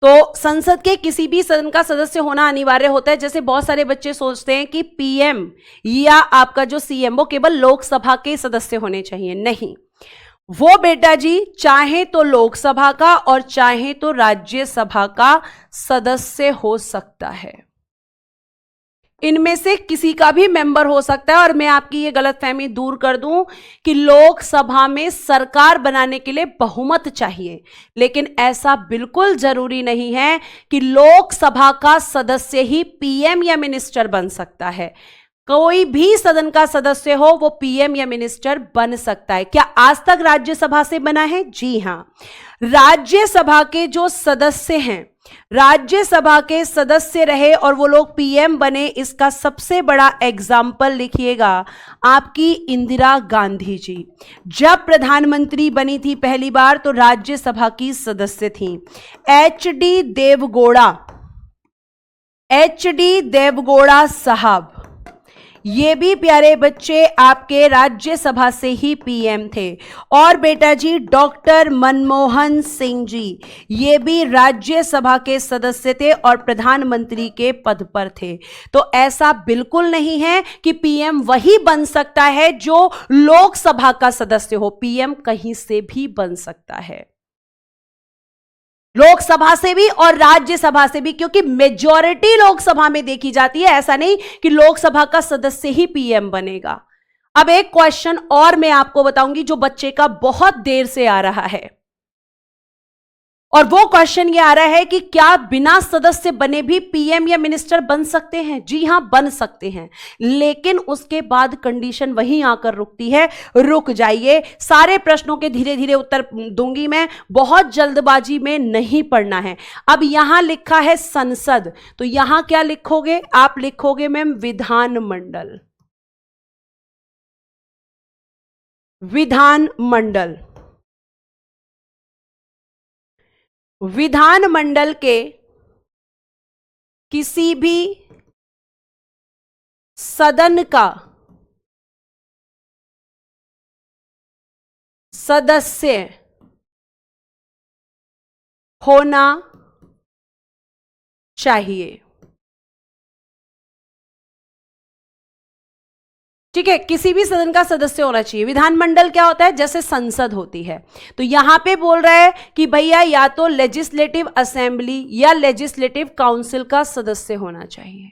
तो संसद के किसी भी सदन का सदस्य होना अनिवार्य होता है। जैसे बहुत सारे बच्चे सोचते हैं कि पीएम या आपका जो सीएम वो केवल लोकसभा के सदस्य होने चाहिए, नहीं, वो बेटा जी चाहे तो लोकसभा का और चाहे तो राज्यसभा का सदस्य हो सकता है। इनमें से किसी का भी मेंबर हो सकता है। और मैं आपकी ये गलतफहमी दूर कर दूं कि लोकसभा में सरकार बनाने के लिए बहुमत चाहिए, लेकिन ऐसा बिल्कुल जरूरी नहीं है कि लोकसभा का सदस्य ही पीएम या मिनिस्टर बन सकता है। कोई भी सदन का सदस्य हो वो पीएम या मिनिस्टर बन सकता है। क्या आज तक राज्यसभा से बना है? जी हां, राज्यसभा के जो सदस्य हैं राज्यसभा के सदस्य रहे और वो लोग पीएम बने, इसका सबसे बड़ा एग्जाम्पल लिखिएगा आपकी इंदिरा गांधी जी। जब प्रधानमंत्री बनी थी पहली बार तो राज्यसभा की सदस्य थी। एच डी देवगौड़ा साहब, ये भी प्यारे बच्चे आपके राज्यसभा से ही पीएम थे। और बेटा जी डॉक्टर मनमोहन सिंह जी, ये भी राज्यसभा के सदस्य थे और प्रधानमंत्री के पद पर थे। तो ऐसा बिल्कुल नहीं है कि पीएम वही बन सकता है जो लोकसभा का सदस्य हो, पीएम कहीं से भी बन सकता है, लोकसभा से भी और राज्यसभा से भी, क्योंकि मेजॉरिटी लोकसभा में देखी जाती है। ऐसा नहीं कि लोकसभा का सदस्य ही पीएम बनेगा। अब एक क्वेश्चन और मैं आपको बताऊंगी जो बच्चे का बहुत देर से आ रहा है, और वो क्वेश्चन ये आ रहा है कि क्या बिना सदस्य बने भी पीएम या मिनिस्टर बन सकते हैं? जी हां, बन सकते हैं, लेकिन उसके बाद कंडीशन वहीं आकर रुकती है। रुक जाइए, सारे प्रश्नों के धीरे धीरे उत्तर दूंगी मैं, बहुत जल्दबाजी में नहीं पढ़ना है। अब यहां लिखा है संसद, तो यहां क्या लिखोगे आप? लिखोगे मैम विधानमंडल। विधानमंडल, विधानमंडल के किसी भी सदन का सदस्य होना चाहिए। ठीक है, किसी भी सदन का सदस्य होना चाहिए। विधानमंडल क्या होता है? जैसे संसद होती है। तो यहां पे बोल रहा है कि भैया या तो लेजिस्लेटिव असेंबली या लेजिस्लेटिव काउंसिल का सदस्य होना चाहिए,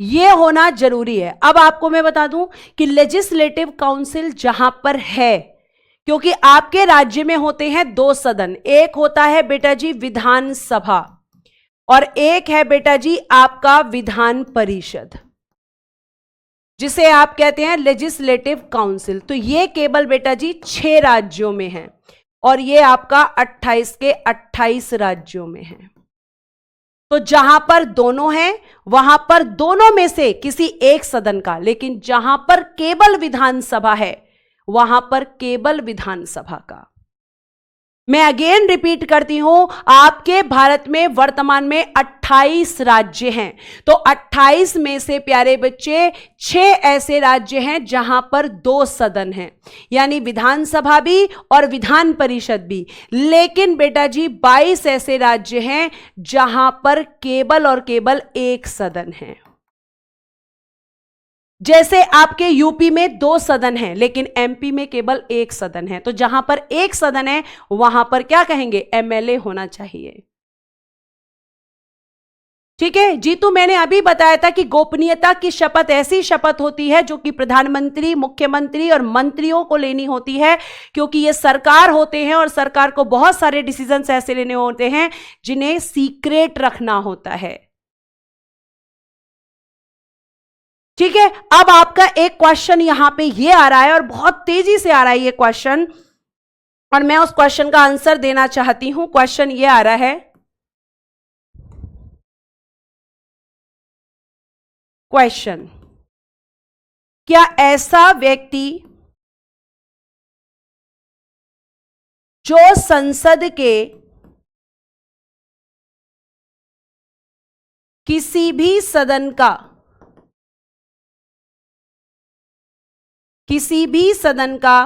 यह होना जरूरी है। अब आपको मैं बता दूं कि लेजिस्लेटिव काउंसिल जहां पर है, क्योंकि आपके राज्य में होते हैं दो सदन, एक होता है बेटा जी विधानसभा और एक है बेटा जी आपका विधान परिषद, जिसे आप कहते हैं लेजिस्लेटिव काउंसिल। तो ये केवल बेटा जी 6 राज्यों में है और ये आपका 28 के 28 राज्यों में है। तो जहां पर दोनों हैं वहां पर दोनों में से किसी एक सदन का, लेकिन जहां पर केवल विधानसभा है वहां पर केवल विधानसभा का। मैं अगेन रिपीट करती हूं, आपके भारत में वर्तमान में 28 राज्य हैं, तो 28 में से प्यारे बच्चे 6 ऐसे राज्य हैं जहां पर 2 सदन हैं, यानी विधानसभा भी और विधान परिषद भी। लेकिन बेटा जी 22 ऐसे राज्य हैं जहां पर केवल और केवल एक सदन है। जैसे आपके यूपी में 2 सदन हैं लेकिन एमपी में केवल एक सदन है। तो जहां पर एक सदन है वहां पर क्या कहेंगे? एमएलए होना चाहिए। ठीक है जी। तो मैंने अभी बताया था कि गोपनीयता की शपथ ऐसी शपथ होती है जो कि प्रधानमंत्री, मुख्यमंत्री और मंत्रियों को लेनी होती है, क्योंकि ये सरकार होते हैं और सरकार को बहुत सारे डिसीजंस ऐसे लेने होते हैं जिन्हें सीक्रेट रखना होता है। ठीक है। अब आपका एक क्वेश्चन यहां पे ये आ रहा है और बहुत तेजी से आ रहा है ये क्वेश्चन, और मैं उस क्वेश्चन का आंसर देना चाहती हूं। क्वेश्चन ये आ रहा है, क्वेश्चन, क्या ऐसा व्यक्ति जो संसद के किसी भी सदन का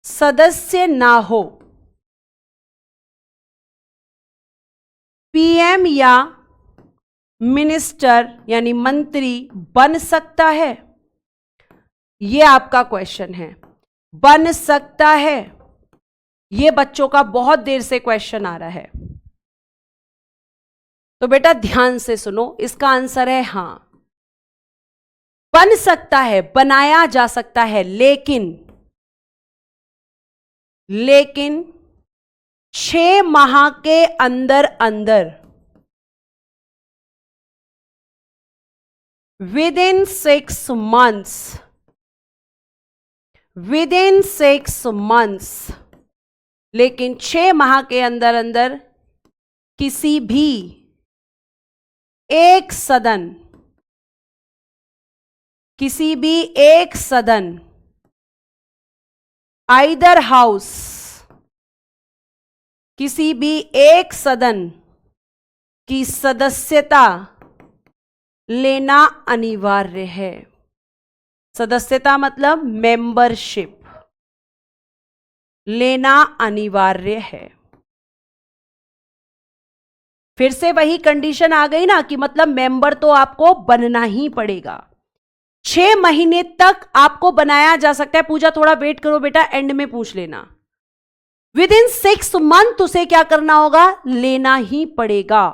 सदस्य ना हो, पीएम या मिनिस्टर यानी मंत्री बन सकता है? यह आपका क्वेश्चन है। बन सकता है, यह बच्चों का बहुत देर से क्वेश्चन आ रहा है। तो बेटा ध्यान से सुनो, इसका आंसर है हां, बन सकता है, बनाया जा सकता है, लेकिन 6 माह के अंदर अंदर, विदिन 6 मंथ्स, लेकिन 6 माह के अंदर अंदर किसी भी एक सदन, किसी भी एक सदन, आइदर हाउस, किसी भी एक सदन की सदस्यता लेना अनिवार्य है। सदस्यता मतलब मेंबरशिप लेना अनिवार्य है। फिर से वही कंडीशन आ गई ना कि मतलब मेंबर तो आपको बनना ही पड़ेगा। 6 महीने तक आपको बनाया जा सकता है। पूजा थोड़ा वेट करो बेटा, एंड में पूछ लेना। विद इन 6 मंथ उसे क्या करना होगा? लेना ही पड़ेगा।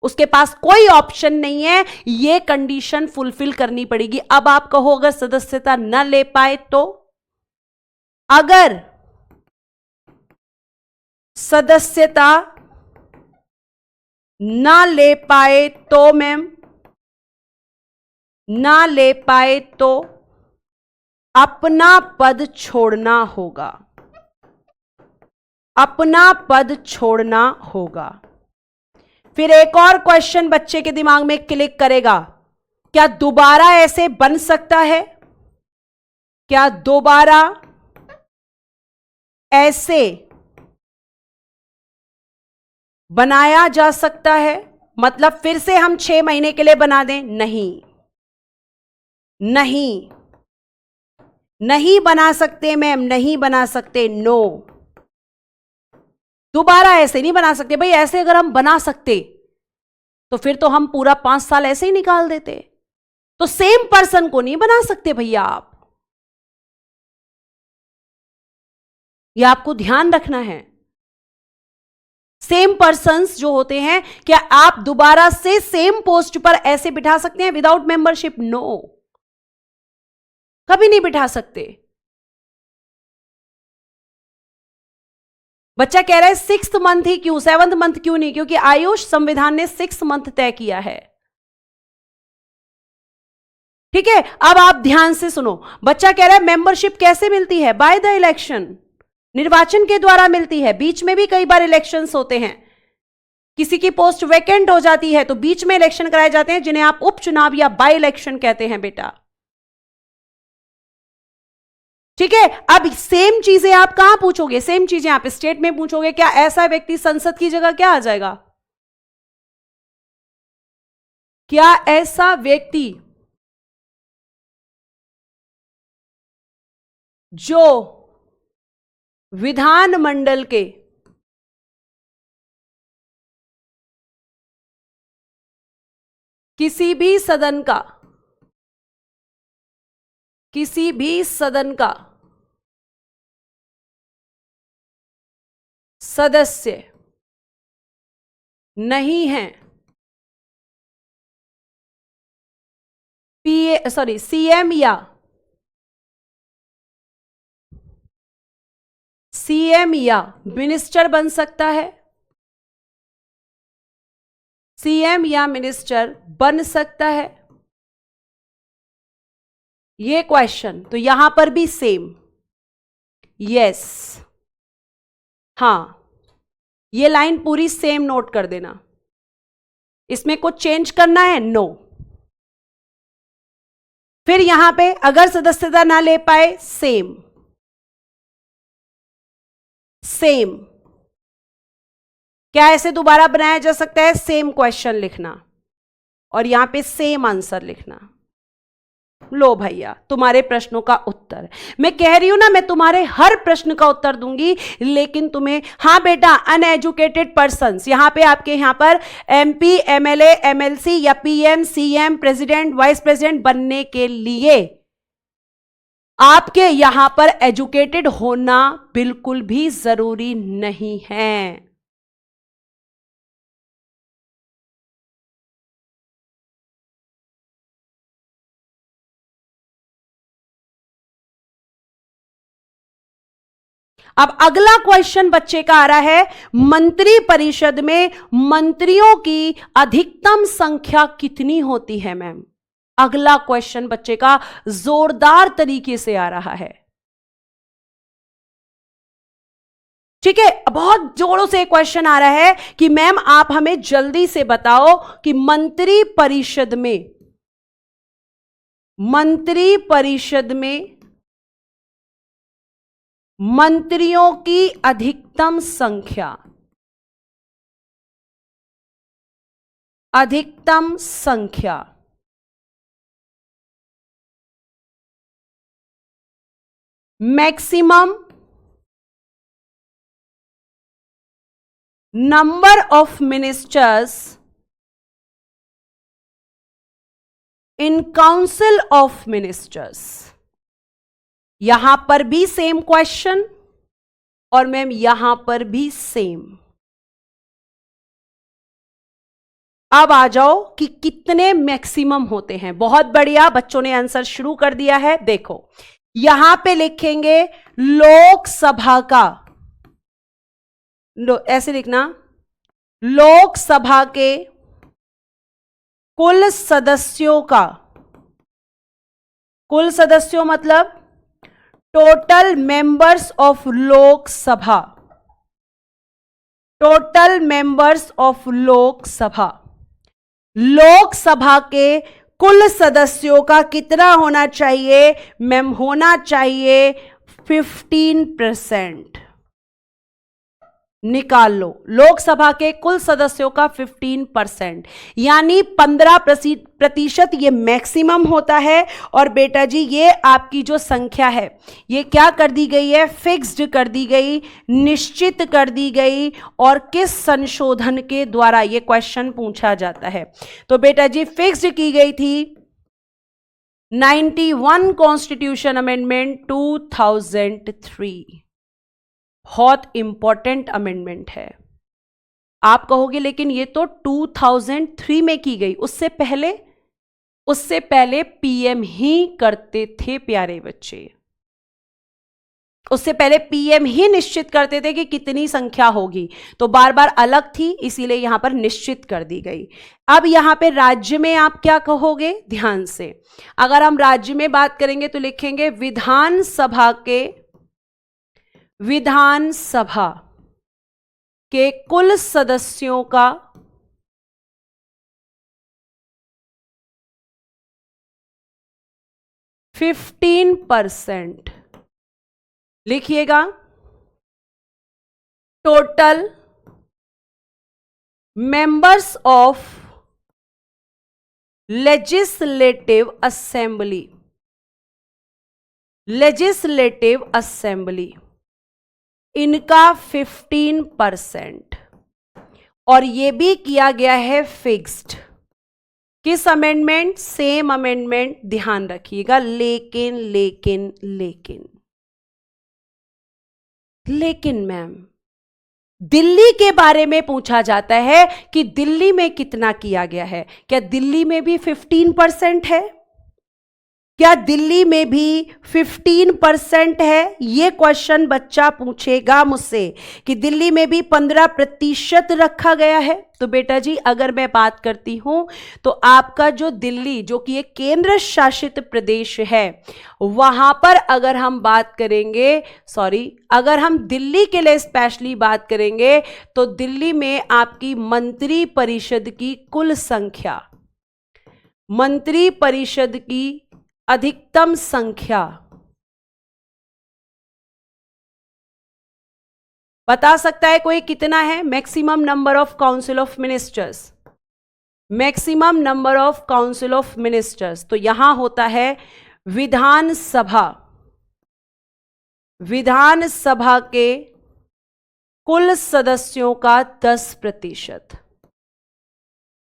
उसके पास कोई ऑप्शन नहीं है, यह कंडीशन फुलफिल करनी पड़ेगी। अब आप कहो अगर सदस्यता न ले पाए तो? अगर सदस्यता ना ले पाए तो मैम, ना ले पाए तो अपना पद छोड़ना होगा, अपना पद छोड़ना होगा। फिर एक और क्वेश्चन बच्चे के दिमाग में क्लिक करेगा, क्या दोबारा ऐसे बन सकता है? क्या दोबारा ऐसे बनाया जा सकता है? मतलब फिर से हम 6 महीने के लिए बना दें? नहीं, नहीं, नहीं बना सकते मैम, नहीं बना सकते। नो, दोबारा ऐसे नहीं बना सकते। भाई ऐसे अगर हम बना सकते तो फिर तो हम पूरा 5 साल ऐसे ही निकाल देते। तो सेम पर्सन को नहीं बना सकते भैया आप, यह आपको ध्यान रखना है। सेम पर्सन्स जो होते हैं, क्या आप दोबारा से सेम पोस्ट पर ऐसे बिठा सकते हैं विदाउट मेंबरशिप? नो, कभी नहीं बिठा सकते। बच्चा कह रहा है 6th मंथ ही क्यों, 7th मंथ क्यों नहीं? क्योंकि आयुष संविधान ने 6 मंथ तय किया है। ठीक है, अब आप ध्यान से सुनो। बच्चा कह रहा है मेंबरशिप कैसे मिलती है? बाय द इलेक्शन, निर्वाचन के द्वारा मिलती है। बीच में भी कई बार इलेक्शंस होते हैं, किसी की पोस्ट वैकेंट हो जाती है तो बीच में इलेक्शन कराए जाते हैं, जिन्हें आप उपचुनाव या बाय इलेक्शन कहते हैं बेटा। ठीक है, अब सेम चीजें आप कहां पूछोगे? सेम चीजें आप स्टेट में पूछोगे। क्या ऐसा व्यक्ति संसद की जगह क्या आ जाएगा? क्या ऐसा व्यक्ति जो विधानमंडल के किसी भी सदन का, किसी भी सदन का सदस्य नहीं है, सीएम या मिनिस्टर बन सकता है, सीएम या मिनिस्टर बन सकता है ये क्वेश्चन। तो यहां पर भी सेम, यस, हां, ये लाइन पूरी सेम नोट कर देना। इसमें कुछ चेंज करना है? नो। फिर यहां पे अगर सदस्यता ना ले पाए, सेम, सेम। क्या ऐसे दोबारा बनाया जा सकता है? सेम क्वेश्चन लिखना और यहां पे सेम आंसर लिखना। लो भैया तुम्हारे प्रश्नों का उत्तर। मैं कह रही हूं ना, मैं तुम्हारे हर प्रश्न का उत्तर दूंगी, लेकिन तुम्हें, हां बेटा, अनएजुकेटेड पर्संस, यहां पे आपके यहां पर एमपी, एमएलए, एमएलसी या PM, CM, president, vice president बनने के लिए आपके यहां पर एजुकेटेड होना बिल्कुल भी जरूरी नहीं है। अब अगला क्वेश्चन बच्चे का आ रहा है, मंत्री परिषद में मंत्रियों की अधिकतम संख्या कितनी होती है मैम? अगला क्वेश्चन बच्चे का जोरदार तरीके से आ रहा है। ठीक है, बहुत जोरों से क्वेश्चन आ रहा है कि मैम आप हमें जल्दी से बताओ कि मंत्री परिषद में मंत्रियों की अधिकतम संख्या maximum number of ministers in council of ministers. यहां पर भी सेम क्वेश्चन और मैम यहां पर भी सेम। अब आ जाओ कि कितने मैक्सिमम होते हैं। बहुत बढ़िया, बच्चों ने आंसर शुरू कर दिया है। देखो यहां पे लिखेंगे लोकसभा का, ऐसे लिखना, लोकसभा के कुल सदस्यों मतलब total members of Lok Sabha, Lok Sabha के कुल सदस्यों का कितना होना चाहिए मैम? होना चाहिए 15%। निकाल लो, लोकसभा के कुल सदस्यों का 15%, यानी 15% ये मैक्सिमम होता है। और बेटा जी ये आपकी जो संख्या है ये क्या कर दी गई है? फिक्स्ड कर दी गई, निश्चित कर दी गई। और किस संशोधन के द्वारा ये क्वेश्चन पूछा जाता है? तो बेटा जी फिक्स्ड की गई थी 91 कॉन्स्टिट्यूशन अमेंडमेंट 2003। बहुत इंपॉर्टेंट अमेंडमेंट है। आप कहोगे लेकिन ये तो 2003 में की गई, उससे पहले पीएम ही करते थे प्यारे बच्चे। उससे पहले पीएम ही निश्चित करते थे कि कितनी संख्या होगी, तो बार बार अलग थी, इसीलिए यहां पर निश्चित कर दी गई। अब यहां पे राज्य में आप क्या कहोगे? ध्यान से, अगर हम राज्य में बात करेंगे तो लिखेंगे विधानसभा के कुल सदस्यों का 15% लिखिएगा। Total members of legislative assembly इनका 15%। और ये भी किया गया है फिक्स्ड। किस अमेंडमेंट? सेम अमेंडमेंट, ध्यान रखिएगा। लेकिन मैम दिल्ली के बारे में पूछा जाता है कि दिल्ली में कितना किया गया है? क्या दिल्ली में भी 15% है? क्या दिल्ली में भी 15% है? ये क्वेश्चन बच्चा पूछेगा मुझसे कि दिल्ली में भी 15% रखा गया है। तो बेटा जी अगर मैं बात करती हूं तो आपका जो दिल्ली, जो कि एक केंद्र शासित प्रदेश है, वहां पर अगर हम बात करेंगे, अगर हम दिल्ली के लिए स्पेशली बात करेंगे तो दिल्ली में आपकी मंत्री परिषद की कुल संख्या, मंत्री परिषद की अधिकतम संख्या बता सकता है कोई कितना है? Maximum number of council of ministers, तो यहां होता है विधानसभा के कुल सदस्यों का 10%,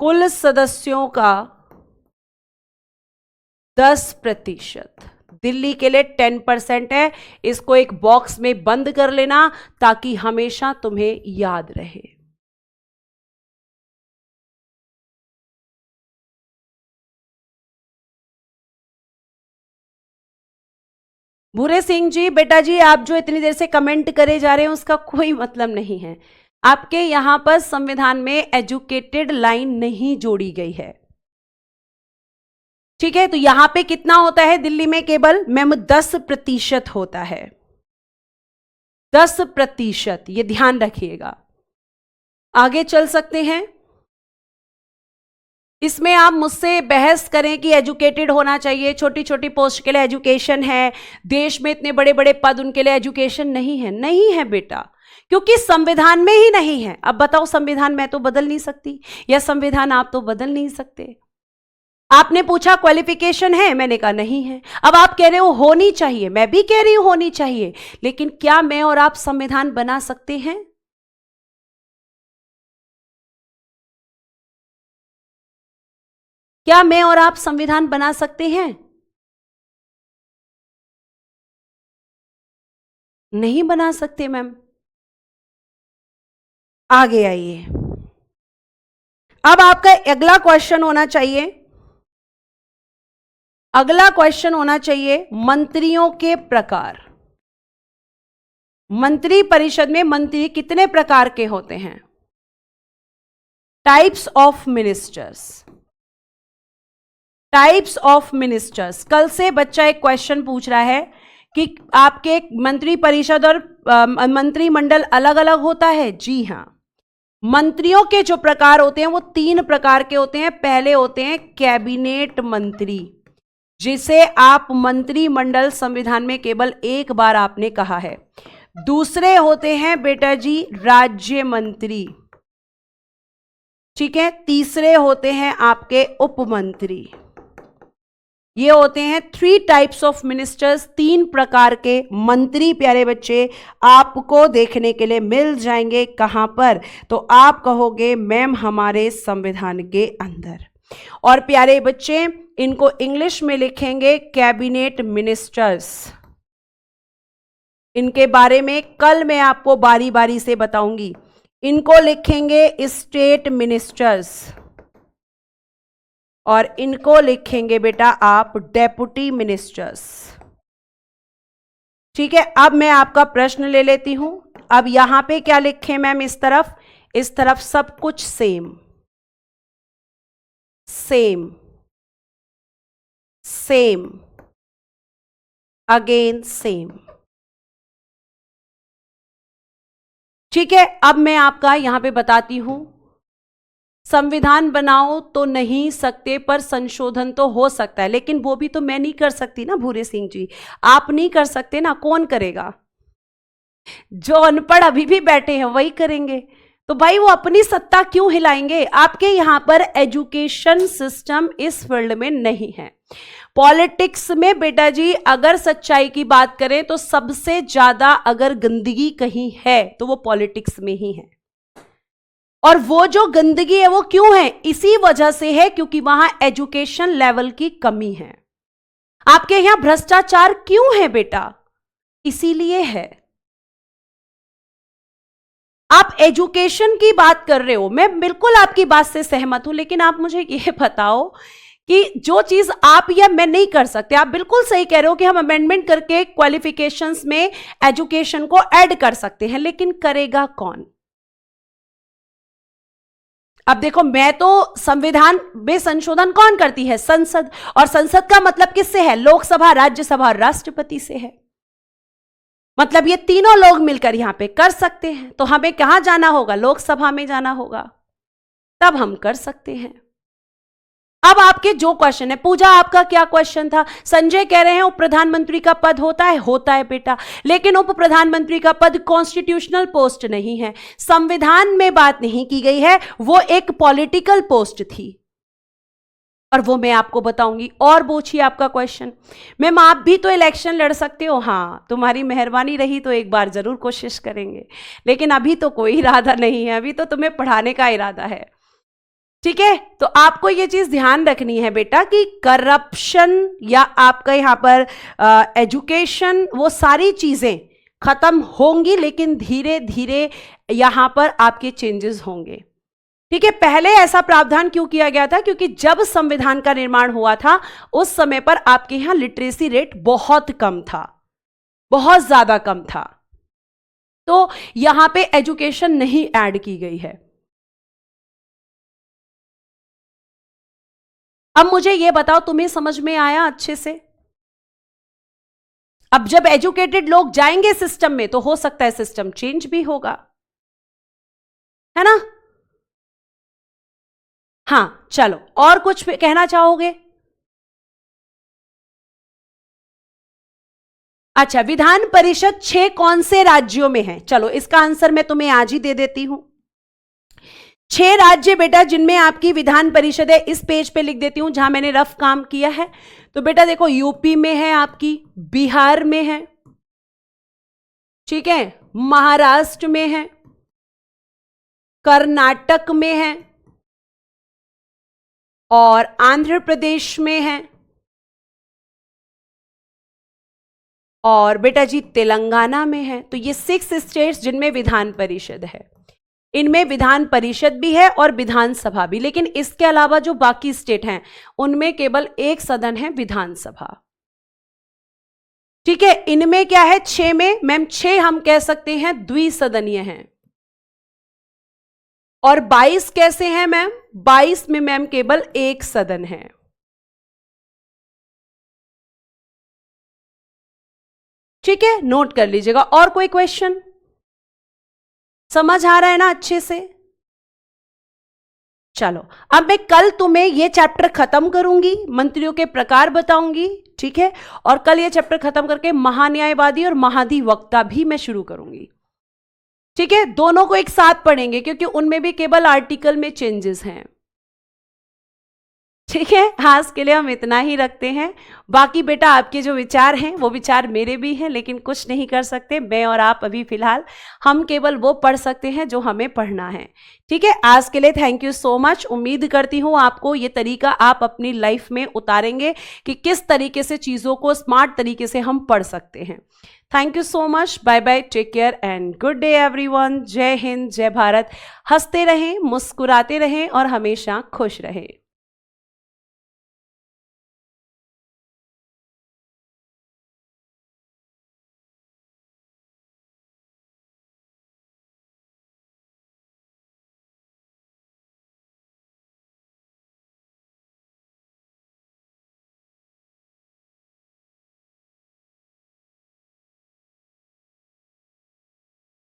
कुल सदस्यों का 10%। दिल्ली के लिए 10% है। इसको एक बॉक्स में बंद कर लेना ताकि हमेशा तुम्हें याद रहे। भूरे सिंह जी, बेटा जी आप जो इतनी देर से कमेंट करे जा रहे हैं उसका कोई मतलब नहीं है। आपके यहां पर संविधान में एजुकेटेड लाइन नहीं जोड़ी गई है, ठीक है? तो यहां पे कितना होता है दिल्ली में? केवल मैम 10% होता है। 10%, ये ध्यान रखिएगा। आगे चल सकते हैं। इसमें आप मुझसे बहस करें कि एजुकेटेड होना चाहिए, छोटी छोटी पोस्ट के लिए एजुकेशन है, देश में इतने बड़े बड़े पद उनके लिए एजुकेशन नहीं है। नहीं है बेटा, क्योंकि संविधान में ही नहीं है। अब बताओ, संविधान मैं तो बदल नहीं सकती, या संविधान आप तो बदल नहीं सकते। आपने पूछा क्वालिफिकेशन है, मैंने कहा नहीं है। अब आप कह रहे हो होनी चाहिए, मैं भी कह रही हूं होनी चाहिए, लेकिन क्या मैं और आप संविधान बना सकते हैं? क्या मैं और आप संविधान बना सकते हैं? नहीं बना सकते मैम। आगे आइए। अब आपका अगला क्वेश्चन होना चाहिए, मंत्रियों के प्रकार। मंत्री परिषद में मंत्री कितने प्रकार के होते हैं? Types of ministers. Types of ministers. कल से बच्चा एक क्वेश्चन पूछ रहा है कि आपके मंत्री परिषद और मंत्रिमंडल अलग अलग होता है। जी हां, मंत्रियों के जो प्रकार होते हैं वो 3 प्रकार के होते हैं। पहले होते हैं कैबिनेट मंत्री, जिसे आप मंत्रिमंडल संविधान में केवल एक बार आपने कहा है। दूसरे होते हैं बेटा जी राज्य मंत्री, ठीक है। तीसरे होते हैं आपके उप मंत्री। ये होते हैं 3 टाइप्स ऑफ मिनिस्टर्स। 3 प्रकार के मंत्री प्यारे बच्चे आपको देखने के लिए मिल जाएंगे। कहां पर? तो आप कहोगे मैम हमारे संविधान के अंदर। और प्यारे बच्चे इनको इंग्लिश में लिखेंगे कैबिनेट मिनिस्टर्स। इनके बारे में कल मैं आपको बारी बारी से बताऊंगी। इनको लिखेंगे स्टेट मिनिस्टर्स और इनको लिखेंगे बेटा आप डेप्यूटी मिनिस्टर्स, ठीक है। अब मैं आपका प्रश्न ले लेती हूं। अब यहां पे क्या लिखें मैम? इस तरफ सब कुछ same, same, same, again same, ठीक है। अब मैं आपका यहां पे बताती हूं, संविधान बनाओ तो नहीं सकते पर संशोधन तो हो सकता है, लेकिन वो भी तो मैं नहीं कर सकती ना भूरे सिंह जी, आप नहीं कर सकते ना, कौन करेगा? जो अनपढ़ अभी भी बैठे हैं वही करेंगे। तो भाई वो अपनी सत्ता क्यों हिलाएंगे? आपके यहां पर एजुकेशन सिस्टम इस फील्ड में नहीं है। पॉलिटिक्स में बेटा जी अगर सच्चाई की बात करें तो सबसे ज्यादा अगर गंदगी कहीं है तो वो पॉलिटिक्स में ही है। और वो जो गंदगी है वो क्यों है? इसी वजह से है क्योंकि वहां एजुकेशन लेवल की कमी है। आपके यहां भ्रष्टाचार क्यों है बेटा? इसीलिए है। आप एजुकेशन की बात कर रहे हो, मैं बिल्कुल आपकी बात से सहमत हूं, लेकिन आप मुझे यह बताओ कि जो चीज आप या मैं नहीं कर सकते, आप बिल्कुल सही कह रहे हो कि हम अमेंडमेंट करके क्वालिफिकेशंस में एजुकेशन को ऐड कर सकते हैं, लेकिन करेगा कौन? अब देखो, मैं तो संविधान में संशोधन कौन करती है? संसद। और संसद का मतलब किससे है? लोकसभा, राज्यसभा और राष्ट्रपति से है। मतलब ये तीनों लोग मिलकर यहां पे कर सकते हैं। तो हमें कहां जाना होगा? लोकसभा में जाना होगा, तब हम कर सकते हैं। अब आपके जो क्वेश्चन है, पूजा आपका क्या क्वेश्चन था? संजय कह रहे हैं उप प्रधानमंत्री का पद होता है। होता है बेटा, लेकिन उप प्रधानमंत्री का पद कॉन्स्टिट्यूशनल पोस्ट नहीं है, संविधान में बात नहीं की गई है, वो एक पॉलिटिकल पोस्ट थी। और वो मैं आपको बताऊंगी। और पूछिए आपका क्वेश्चन। मैम आप भी तो इलेक्शन लड़ सकते हो। हाँ, तुम्हारी मेहरबानी रही तो एक बार जरूर कोशिश करेंगे, लेकिन अभी तो कोई इरादा नहीं है, अभी तो तुम्हें पढ़ाने का इरादा है, ठीक है। तो आपको ये चीज ध्यान रखनी है बेटा कि करप्शन या आपका यहां पर एजुकेशन, वो सारी चीजें खत्म होंगी, लेकिन धीरे धीरे यहां पर आपके चेंजेस होंगे, ठीक है। पहले ऐसा प्रावधान क्यों किया गया था? क्योंकि जब संविधान का निर्माण हुआ था उस समय पर आपके यहां लिटरेसी रेट बहुत कम था, बहुत ज्यादा कम था, तो यहां पे एजुकेशन नहीं ऐड की गई है। अब मुझे यह बताओ, तुम्हें समझ में आया अच्छे से? अब जब एजुकेटेड लोग जाएंगे सिस्टम में तो हो सकता है सिस्टम चेंज भी होगा, है ना? हाँ चलो, और कुछ कहना चाहोगे? अच्छा, विधान परिषद 6 कौन से राज्यों में है? चलो इसका आंसर मैं तुम्हें आज ही दे देती हूं। 6 राज्य बेटा जिनमें आपकी विधान परिषद है, इस पेज पे लिख देती हूं जहां मैंने रफ काम किया है। तो बेटा देखो, यूपी में है आपकी, बिहार में है, ठीक है, महाराष्ट्र में है, कर्नाटक में है और आंध्र प्रदेश में है और बेटा जी तेलंगाना में है। तो ये 6 स्टेट्स जिनमें विधान परिषद है, इनमें विधान परिषद भी है और विधानसभा भी। लेकिन इसके अलावा जो बाकी स्टेट हैं उनमें केवल एक सदन है, विधानसभा, ठीक है। इनमें क्या है, 6 में मैम 6 हम कह सकते हैं द्विसदनीय हैं। और 22 कैसे हैं मैम? 22 में मैम केवल एक सदन है। ठीक है, नोट कर लीजिएगा। और कोई क्वेश्चन? समझ आ रहा है ना अच्छे से? चलो, अब मैं कल तुम्हें ये चैप्टर खत्म करूंगी, मंत्रियों के प्रकार बताऊंगी, ठीक है। और कल ये चैप्टर खत्म करके महान्यायवादी और महाधिवक्ता भी मैं शुरू करूंगी, ठीक है। दोनों को एक साथ पढ़ेंगे क्योंकि उनमें भी केवल आर्टिकल में चेंजेस हैं, ठीक है। आज के लिए हम इतना ही रखते हैं। बाकी बेटा आपके जो विचार हैं वो विचार मेरे भी हैं, लेकिन कुछ नहीं कर सकते मैं और आप अभी फिलहाल। हम केवल वो पढ़ सकते हैं जो हमें पढ़ना है, ठीक है। आज के लिए थैंक यू सो मच। उम्मीद करती हूँ आपको ये तरीका आप अपनी लाइफ में उतारेंगे कि किस तरीके से चीज़ों को स्मार्ट तरीके से हम पढ़ सकते हैं। Thank you so much, bye bye, take care and good day everyone. जय हिंद, जय भारत। हंसते रहें, मुस्कुराते रहें और हमेशा खुश रहें।